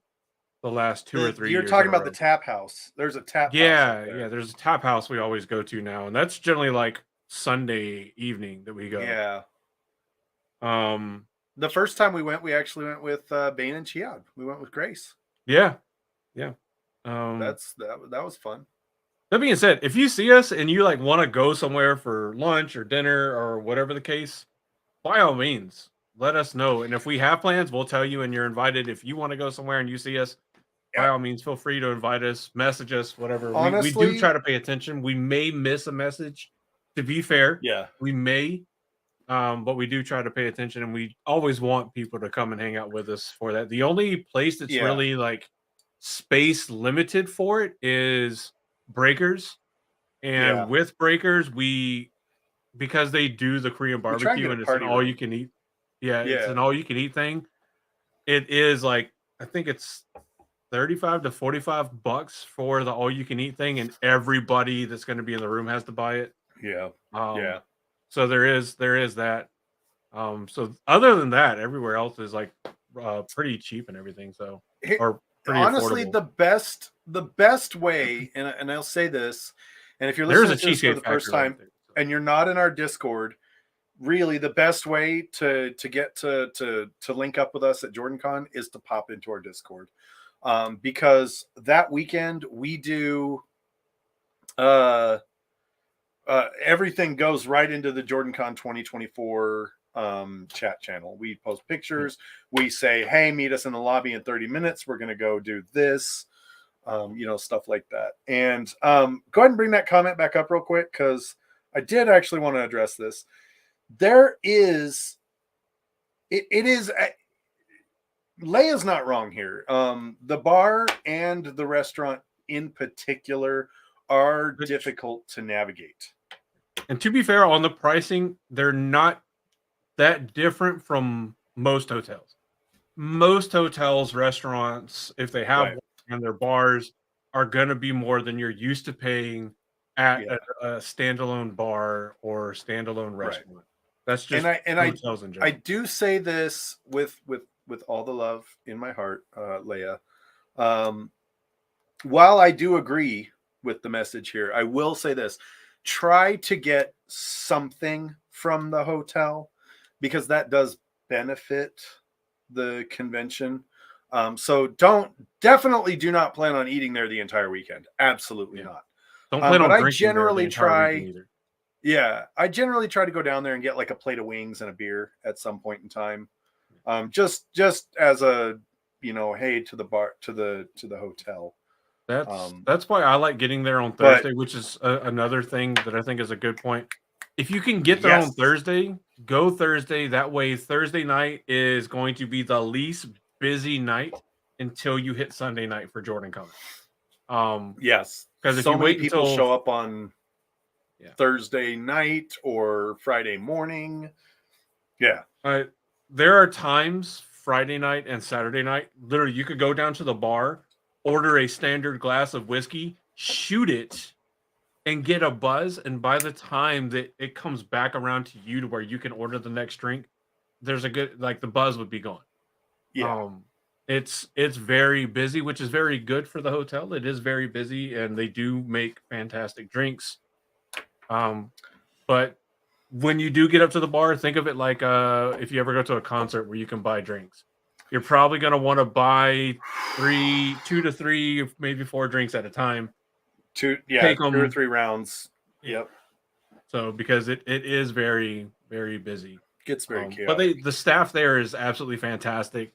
the last 2 or 3 years? You're talking about the Tap House. There's a Tap House. Yeah, there's a Tap House we always go to now, and that's generally like Sunday evening that we go. Yeah. The first time we actually went with Bane and Chiad. We went with Grace. Yeah. That was fun. That being said, if you see us and you like want to go somewhere for lunch or dinner or whatever the case, by all means, let us know. And if we have plans, we'll tell you and you're invited. If you want to go somewhere and you see us, by all means, feel free to invite us, message us, whatever. Honestly, we do try to pay attention. We may miss a message, to be fair. Yeah. We may, but we do try to pay attention, and we always want people to come and hang out with us for that. The only place that's really like space limited for it is Breakers. And with Breakers, because they do the Korean barbecue and it's an all you can eat. Yeah, it's an all you can eat thing. It is like, I think it's $35 to $45 for the all you can eat thing, and everybody that's going to be in the room has to buy it. So there is that. So other than that, everywhere else is like pretty cheap and everything. So or pretty honestly affordable. the best way, and I'll say this, and if you're listening to this for the first time and you're not in our Discord, really the best way to get to link up with us at JordanCon is to pop into our Discord. Because that weekend we do everything goes right into the JordanCon 2024 chat channel. We post pictures. We say, hey, meet us in the lobby in 30 minutes. We're going to go do this, stuff like that. And go ahead and bring that comment back up real quick, because I did actually want to address this. There is, it is, Leia's not wrong here. The bar and the restaurant in particular are difficult to navigate. And to be fair, on the pricing, they're not that different from most hotels. Most hotels, restaurants, if they have one, and their bars are going to be more than you're used to paying at a standalone bar or standalone restaurant. That's just hotels in general. I do say this with all the love in my heart, Leia. While I do agree with the message here, I will say this: try to get something from the hotel, because that does benefit the convention. So definitely do not plan on eating there the entire weekend. Absolutely not. Don't plan on But I drinking there the generally entire weekend either. yeah, I generally try to go down there and get like a plate of wings and a beer at some point in time. Just as a, hey, to the bar, to the hotel. That's why I like getting there on But Thursday, which is another thing that I think is a good point. If you can get there on yes, Thursday, go Thursday. That way, Thursday night is going to be the least busy night until you hit Sunday night for JordanCon. yes, Because if so you many wait people until show up on Thursday night or Friday morning. Yeah. There are times Friday night and Saturday night, literally, you could go down to the bar, order a standard glass of whiskey, shoot it, and get a buzz. And by the time that it comes back around to you to where you can order the next drink, there's a good, like, the buzz would be gone. Yeah. It's very busy, which is very good for the hotel. It is very busy, and they do make fantastic drinks. But when you do get up to the bar, think of it like if you ever go to a concert where you can buy drinks. You're probably going to want to buy 2 to 3, maybe 4 drinks at a time. Take 2 or 3 rounds. Yep. So because it is very, very busy. Gets very chaotic. But the staff there is absolutely fantastic.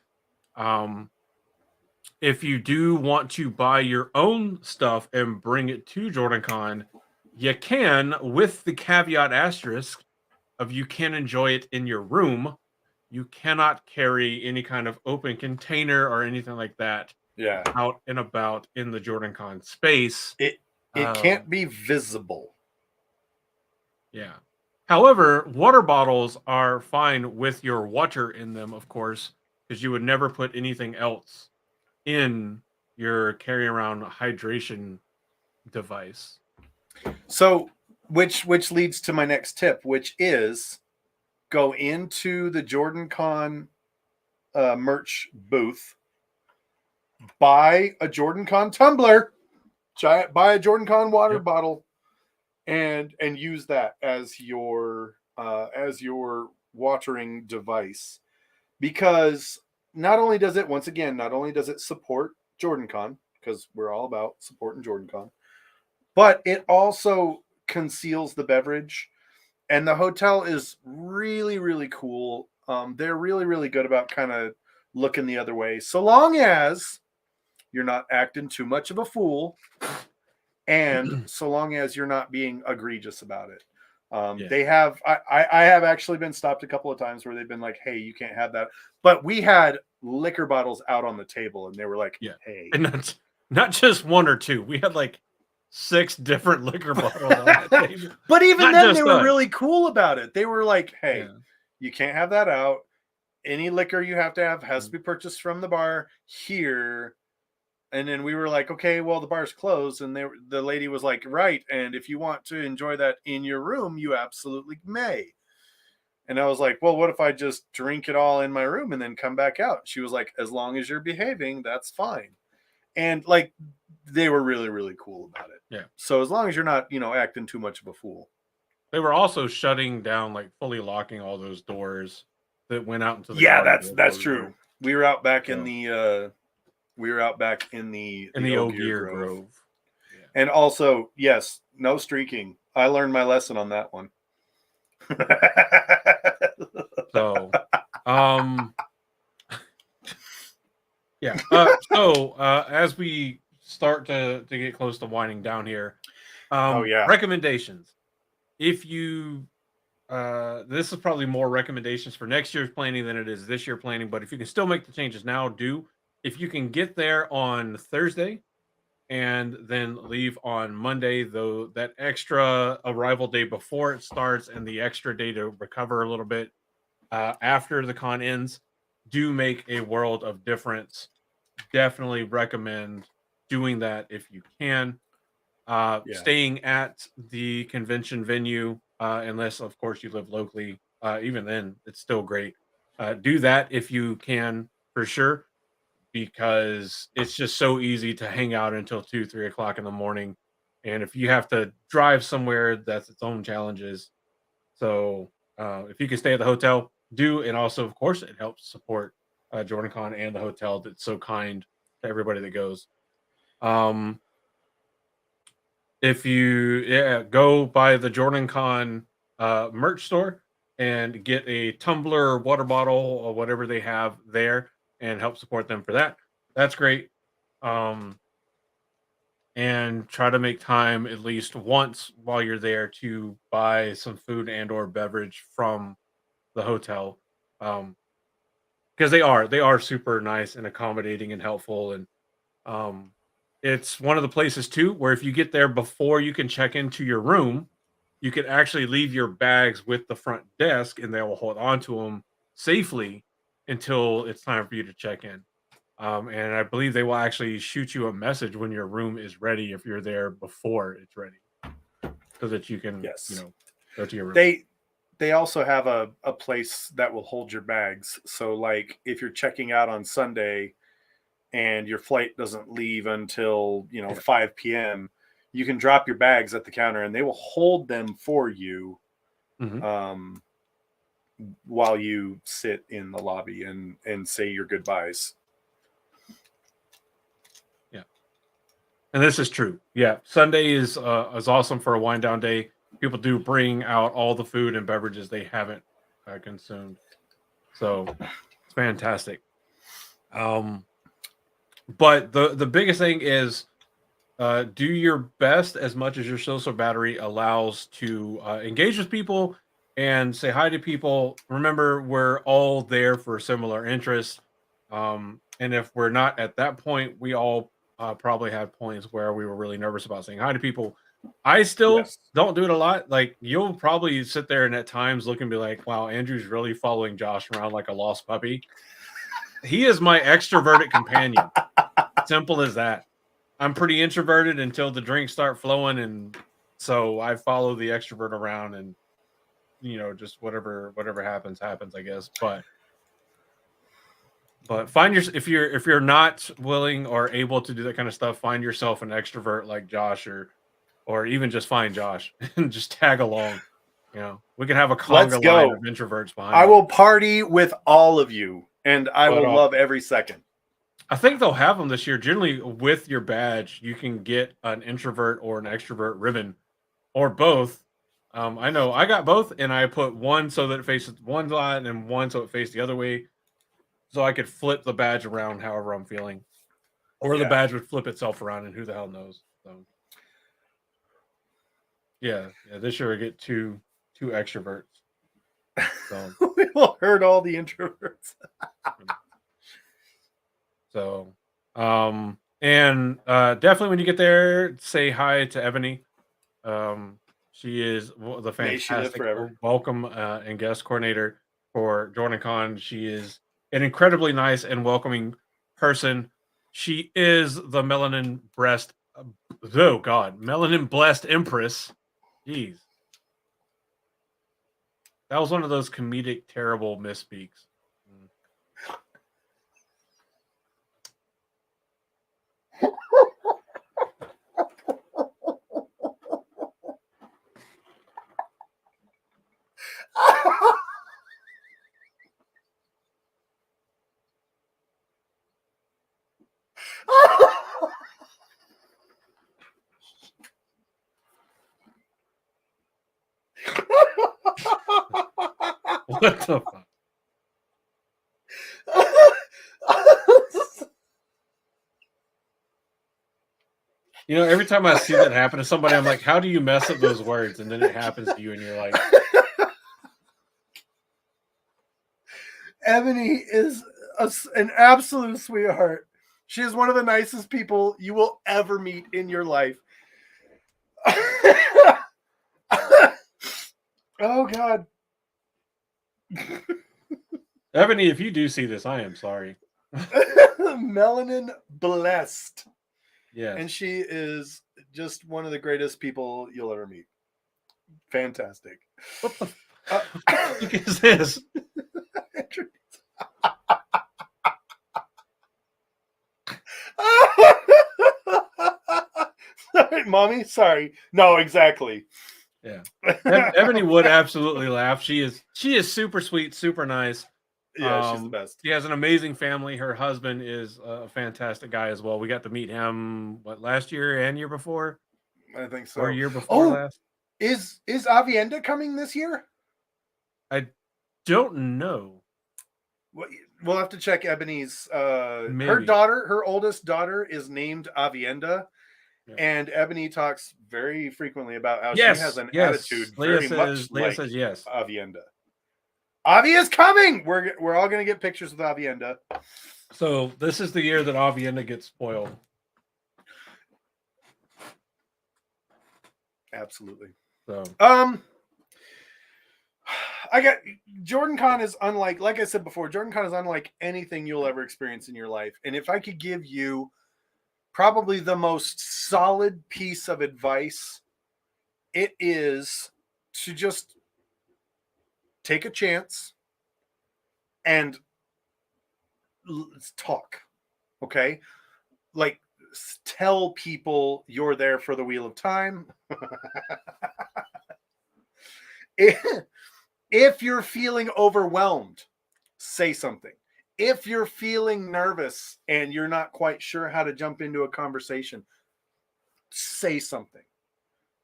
If you do want to buy your own stuff and bring it to JordanCon, you can, with the caveat asterisk of you can enjoy it in your room. You cannot carry any kind of open container or anything like that out and about in the JordanCon space. It can't be visible. Yeah. However, water bottles are fine with your water in them, of course, because you would never put anything else in your carry around hydration device. So, which leads to my next tip, which is go into the JordanCon merch booth, buy a JordanCon tumbler, buy a JordanCon water bottle, and use that as your watering device, because not only does it support JordanCon, because we're all about supporting JordanCon, but it also conceals the beverage. And the hotel is really, really cool. They're really, really good about kind of looking the other way, so long as you're not acting too much of a fool, and so long as you're not being egregious about it. They have, I have actually been stopped a couple of times where they've been like, hey, you can't have that. But we had liquor bottles out on the table and they were like, hey. And not just 1 or 2. We had like 6 different liquor bottles on that table. But even then, they were really cool about it. They were like, hey, you can't have that out. Any liquor you have to have has to be purchased from the bar here. And then we were like, okay, well, the bar's closed. And the lady was like, right. And if you want to enjoy that in your room, you absolutely may. And I was like, well, what if I just drink it all in my room and then come back out? She was like, as long as you're behaving, that's fine. And like, they were really, really cool about it. Yeah. So as long as you're not, acting too much of a fool. They were also shutting down, like fully locking all those doors that went out into the that's true. We were out back in the Old Gear Grove. Yeah. And also, yes, no streaking. I learned my lesson on that one. So, yeah. As we start to get close to winding down here, recommendations. If you, this is probably more recommendations for next year's planning than it is this year planning. But if you can still make the changes now, do. If you can get there on Thursday and then leave on Monday, though, that extra arrival day before it starts and the extra day to recover a little bit after the con ends do make a world of difference. Definitely recommend doing that if you can. Staying at the convention venue, unless, of course, you live locally. Even then, it's still great. Do that if you can, for sure, because it's just so easy to hang out until 2, 3 o'clock in the morning. And if you have to drive somewhere, that's its own challenges. So if you can stay at the hotel, do. And also, of course, it helps support JordanCon and the hotel that's so kind to everybody that goes. if you go by the JordanCon merch store and get a tumbler, water bottle, or whatever they have there, and help support them for that. That's great. Um, and try to make time at least once while you're there to buy some food and or beverage from the hotel. Um, because they are super nice and accommodating and helpful, and um, it's one of the places too where if you get there before you can check into your room, you can actually leave your bags with the front desk, and they will hold on to them safely until it's time for you to check in. And I believe they will actually shoot you a message when your room is ready if you're there before it's ready, so that you can, Yes. go to your room. They also have a place that will hold your bags. So like if you're checking out on Sunday and your flight doesn't leave until, Yeah. 5 p.m., you can drop your bags at the counter and they will hold them for you Mhm. while you sit in the lobby and say your goodbyes. Yeah. And this is true. Yeah, Sunday is awesome for a wind down day. People do bring out all the food and beverages they haven't consumed, so it's fantastic. Um, but the biggest thing is do your best as much as your social battery allows to engage with people and say hi to people. Remember, we're all there for similar interests. And if we're not at that point, we all probably had points where we were really nervous about saying hi to people. I still Yes. don't do it a lot. Like, you'll probably sit there and at times look and be like, wow, Andrew's really following Josh around like a lost puppy. He is my extroverted companion. Simple as that. I'm pretty introverted until the drinks start flowing, and so I follow the extrovert around, and just whatever happens, I guess. But find your if you're not willing or able to do that kind of stuff, find yourself an extrovert like Josh, or even just find Josh and just tag along. We can have a Let's conga line go. of introverts behind I you. will party with all of you and I But will love every second. I think they'll have them this year. Generally, with your badge, you can get an introvert or an extrovert ribbon, or both. I know I got both, and I put one so that it faces one line and one so it faced the other way, so I could flip the badge around however I'm feeling, or the Yeah. badge would flip itself around, and who the hell knows? So, yeah. This year I get two extroverts. So, We will hurt all the introverts. so, and definitely when you get there, say hi to Ebony. She is the May she live fantastic forever. welcome and guest coordinator for JordanCon. She is an incredibly nice and welcoming person. She is the melanin blessed empress. Jeez, that was one of those comedic, terrible misspeaks. Mm. What the fuck? Every time I see that happen to somebody, I'm like, how do you mess up those words? And then it happens to you, and you're like, Ebony is an absolute sweetheart. She is one of the nicest people you will ever meet in your life. Oh, God. Ebony, if you do see this, I am sorry. Melanin blessed. Yes. And she is just one of the greatest people you'll ever meet. Fantastic. What the fuck is this? Sorry, mommy. Sorry. No, exactly. Yeah. Ebony would absolutely laugh. She is super sweet, super nice. Yeah, she's the best. She has an amazing family. Her husband is a fantastic guy as well. We got to meet him last year and year before. I think so. Or year before Oh, last. is Avienda coming this year? I don't know. We'll have to check Ebony's. Her Maybe. daughter, her oldest daughter, is named Avienda, Yeah. and Ebony talks very frequently about how Yes, she has an yes. attitude Leah very much Leah like says yes. Avienda. Avi is coming. We're all gonna get pictures with Avienda. So this is the year that Avienda gets spoiled. Absolutely. So I got JordanCon is unlike, like I said before, JordanCon is unlike anything you'll ever experience in your life. And if I could give you probably the most solid piece of advice, it is to just take a chance and let's talk. Okay? Like, tell people you're there for the Wheel of Time. If you're feeling overwhelmed, say something. If you're feeling nervous and you're not quite sure how to jump into a conversation, say something.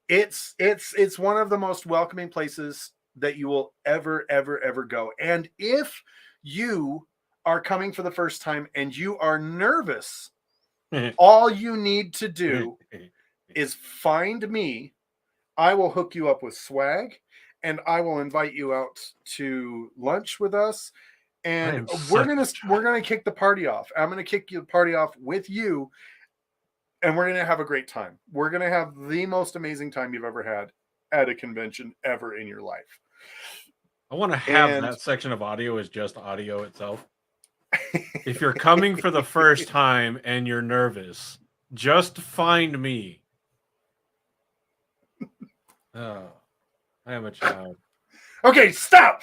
It's one of the most welcoming places that you will ever go. And if you are coming for the first time and you are nervous, all you need to do is find me. I will hook you up with swag, and I will invite you out to lunch with us. And we're gonna kick the party off. I'm gonna kick the party off with you, and we're gonna have a great time. We're gonna have the most amazing time you've ever had at a convention ever in your life. I want to have that section of audio as just audio itself. If you're coming for the first time and you're nervous, just find me. Oh, I am a child. Okay, stop,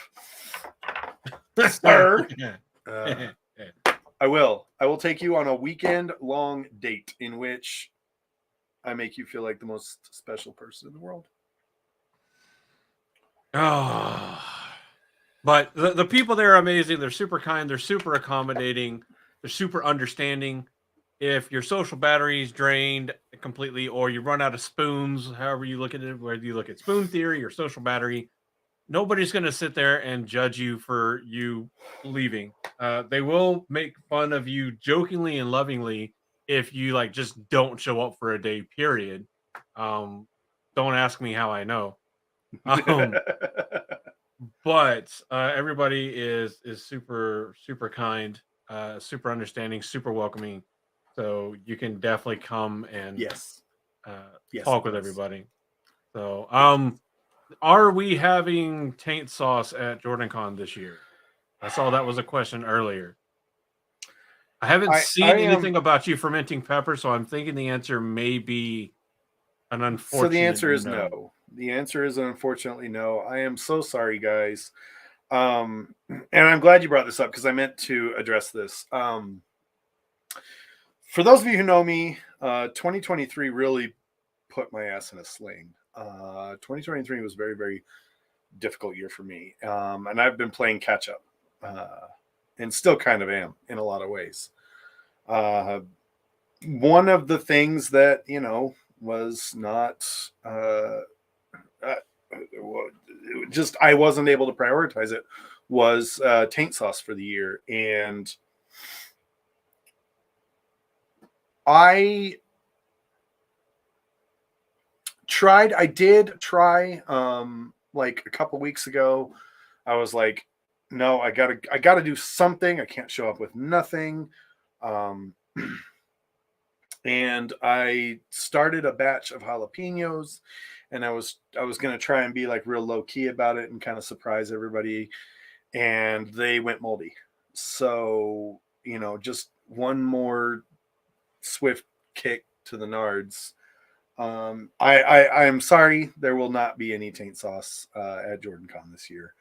sir. I will take you on a weekend-long date in which I make you feel like the most special person in the world. Oh, but the people there are amazing. They're super kind. They're super accommodating. They're super understanding. If your social battery is drained completely or you run out of spoons, however you look at it, whether you look at spoon theory or social battery, nobody's going to sit there and judge you for you leaving. They will make fun of you jokingly and lovingly if you like just don't show up for a day, period. Don't ask me how I know. But everybody is super kind, super understanding, super welcoming. So you can definitely come and talk with everybody. So are we having taint sauce at JordanCon this year? I saw that was a question earlier. I haven't seen anything about you fermenting pepper, so I'm thinking the answer may be an unfortunate. So the answer is no. The answer is unfortunately no. I am so sorry, guys. And I'm glad you brought this up because I meant to address this. For those of you who know me, 2023 really put my ass in a sling. 2023 was a very, very difficult year for me. And I've been playing catch up and still kind of am in a lot of ways. One of the things that, was not just I wasn't able to prioritize it was taint sauce for the year. And I did try like a couple weeks ago. I was like, no, I gotta do something. I can't show up with nothing. And I started a batch of jalapenos, and I was gonna try and be like real low key about it and kind of surprise everybody, and they went moldy. So just one more swift kick to the nards. I am sorry, there will not be any taint sauce at JordanCon this year,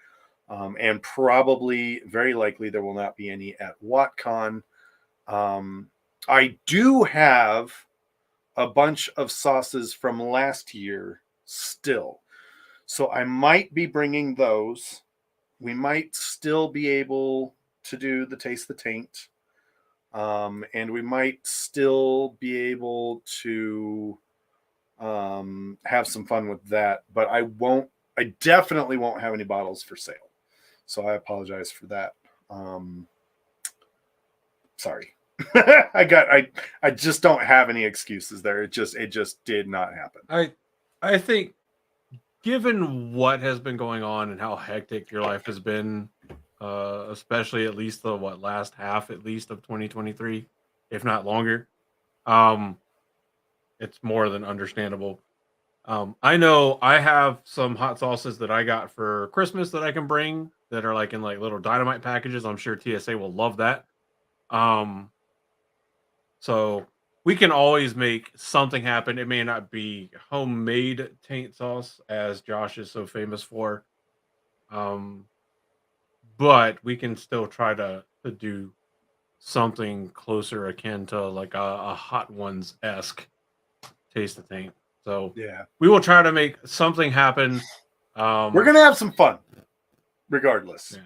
and probably very likely there will not be any at WattCon. I do have a bunch of sauces from last year still, so I might be bringing those. We might still be able to do the Taste the Taint, and we might still be able to have some fun with that. But I definitely won't have any bottles for sale. So I apologize for that. Sorry. I just don't have any excuses there. It just did not happen. I think given what has been going on and how hectic your life has been, especially at least the last half at least of 2023, if not longer, it's more than understandable. I know I have some hot sauces that I got for Christmas that I can bring that are like in like little dynamite packages. I'm sure TSA will love that. So we can always make something happen. It may not be homemade taint sauce as Josh is so famous for. But we can still try to do something closer akin to like a Hot Ones-esque taste of taint. So Yeah. we will try to make something happen. We're gonna have some fun, regardless. Yeah.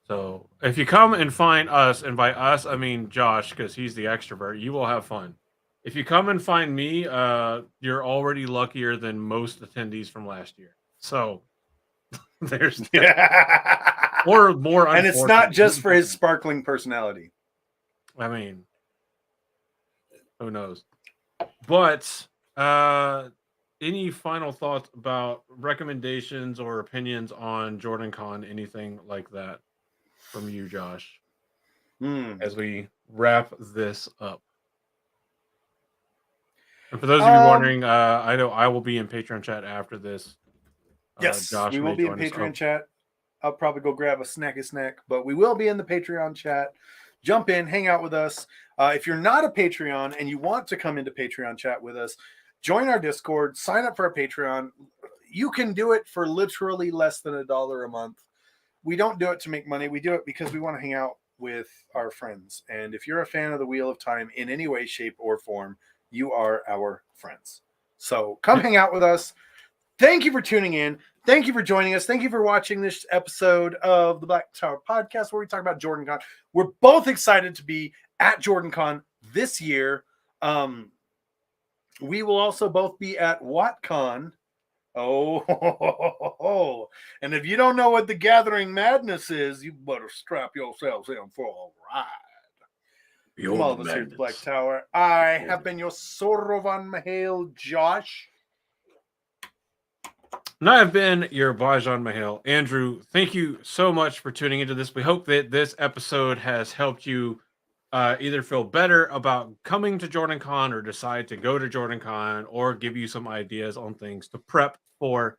So if you come and find us, and by us I mean Josh, because he's the extrovert, you will have fun. If you come and find me, you're already luckier than most attendees from last year. So there's that. Or more, and it's not just for his sparkling personality. I mean, who knows? But any final thoughts about recommendations or opinions on JordanCon, anything like that from you, Josh, as we wrap this up? And for those of you wondering, I know I will be in Patreon chat after this. Yes, Josh we will be in Patreon chat. I'll probably go grab a snack, but we will be in the Patreon chat. Jump in, hang out with us. If you're not a Patreon and you want to come into Patreon chat with us, join our Discord, sign up for a Patreon. You can do it for literally less than $1 a month. We don't do it to make money. We do it because we want to hang out with our friends. And if you're a fan of the Wheel of Time in any way, shape, or form, you are our friends. So come hang out with us. Thank you for tuning in. Thank you for joining us. Thank you for watching this episode of the Black Tower Podcast, where we talk about JordanCon. We're both excited to be at JordanCon this year. We will also both be at WattCon. Oh, and if you don't know what the Gathering Madness is, you better strap yourselves in for a ride. From all of us here at the Black Tower, I have been your Sorovan Mahale, Josh. And I have been your Vajan Mahale, Andrew. Thank you so much for tuning into this. We hope that this episode has helped you either feel better about coming to JordanCon or decide to go to JordanCon, or give you some ideas on things to prep for.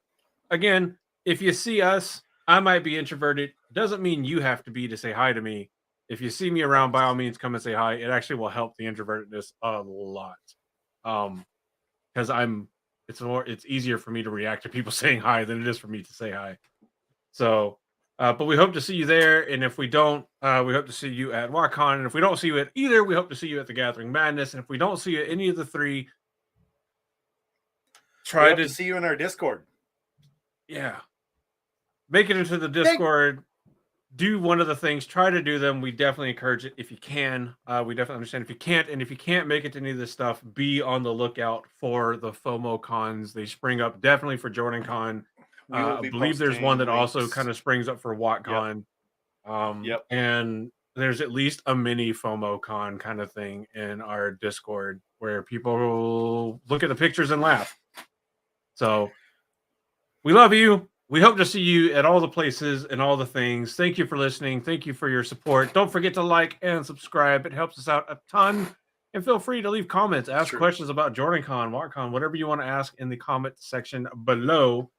Again, if you see us, I might be introverted. Doesn't mean you have to be to say hi to me. If you see me around, by all means, come and say hi. It actually will help the introvertedness a lot. Because it's easier for me to react to people saying hi than it is for me to say hi. So, but we hope to see you there. And if we don't, we hope to see you at WattCon. And if we don't see you at either, we hope to see you at the Gathering Madness. And if we don't see you at any of the three, try to see you in our Discord. Yeah. Make it into the Discord. Do one of the things. Try to do them. We definitely encourage it if you can. We definitely understand if you can't. And if you can't make it to any of this stuff, be on the lookout for the FOMO cons. They spring up definitely for JordanCon. I believe there's one that also kind of springs up for WattCon. Yep. And there's at least a mini FOMO con kind of thing in our Discord where people will look at the pictures and laugh. So we love you. We hope to see you at all the places and all the things. Thank you for listening. Thank you for your support. Don't forget to like and subscribe. It helps us out a ton. And feel free to leave comments, ask questions about JordanCon, WattCon, whatever you want to ask in the comment section below.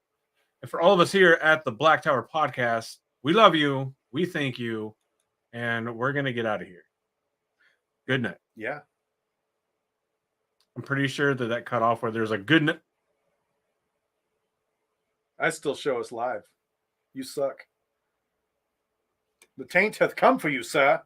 And for all of us here at the Black Tower Podcast, we love you. We thank you. And we're going to get out of here. Good night. Yeah. I'm pretty sure that cut off where there's a good night. I still show us live. You suck. The taint hath come for you, sir.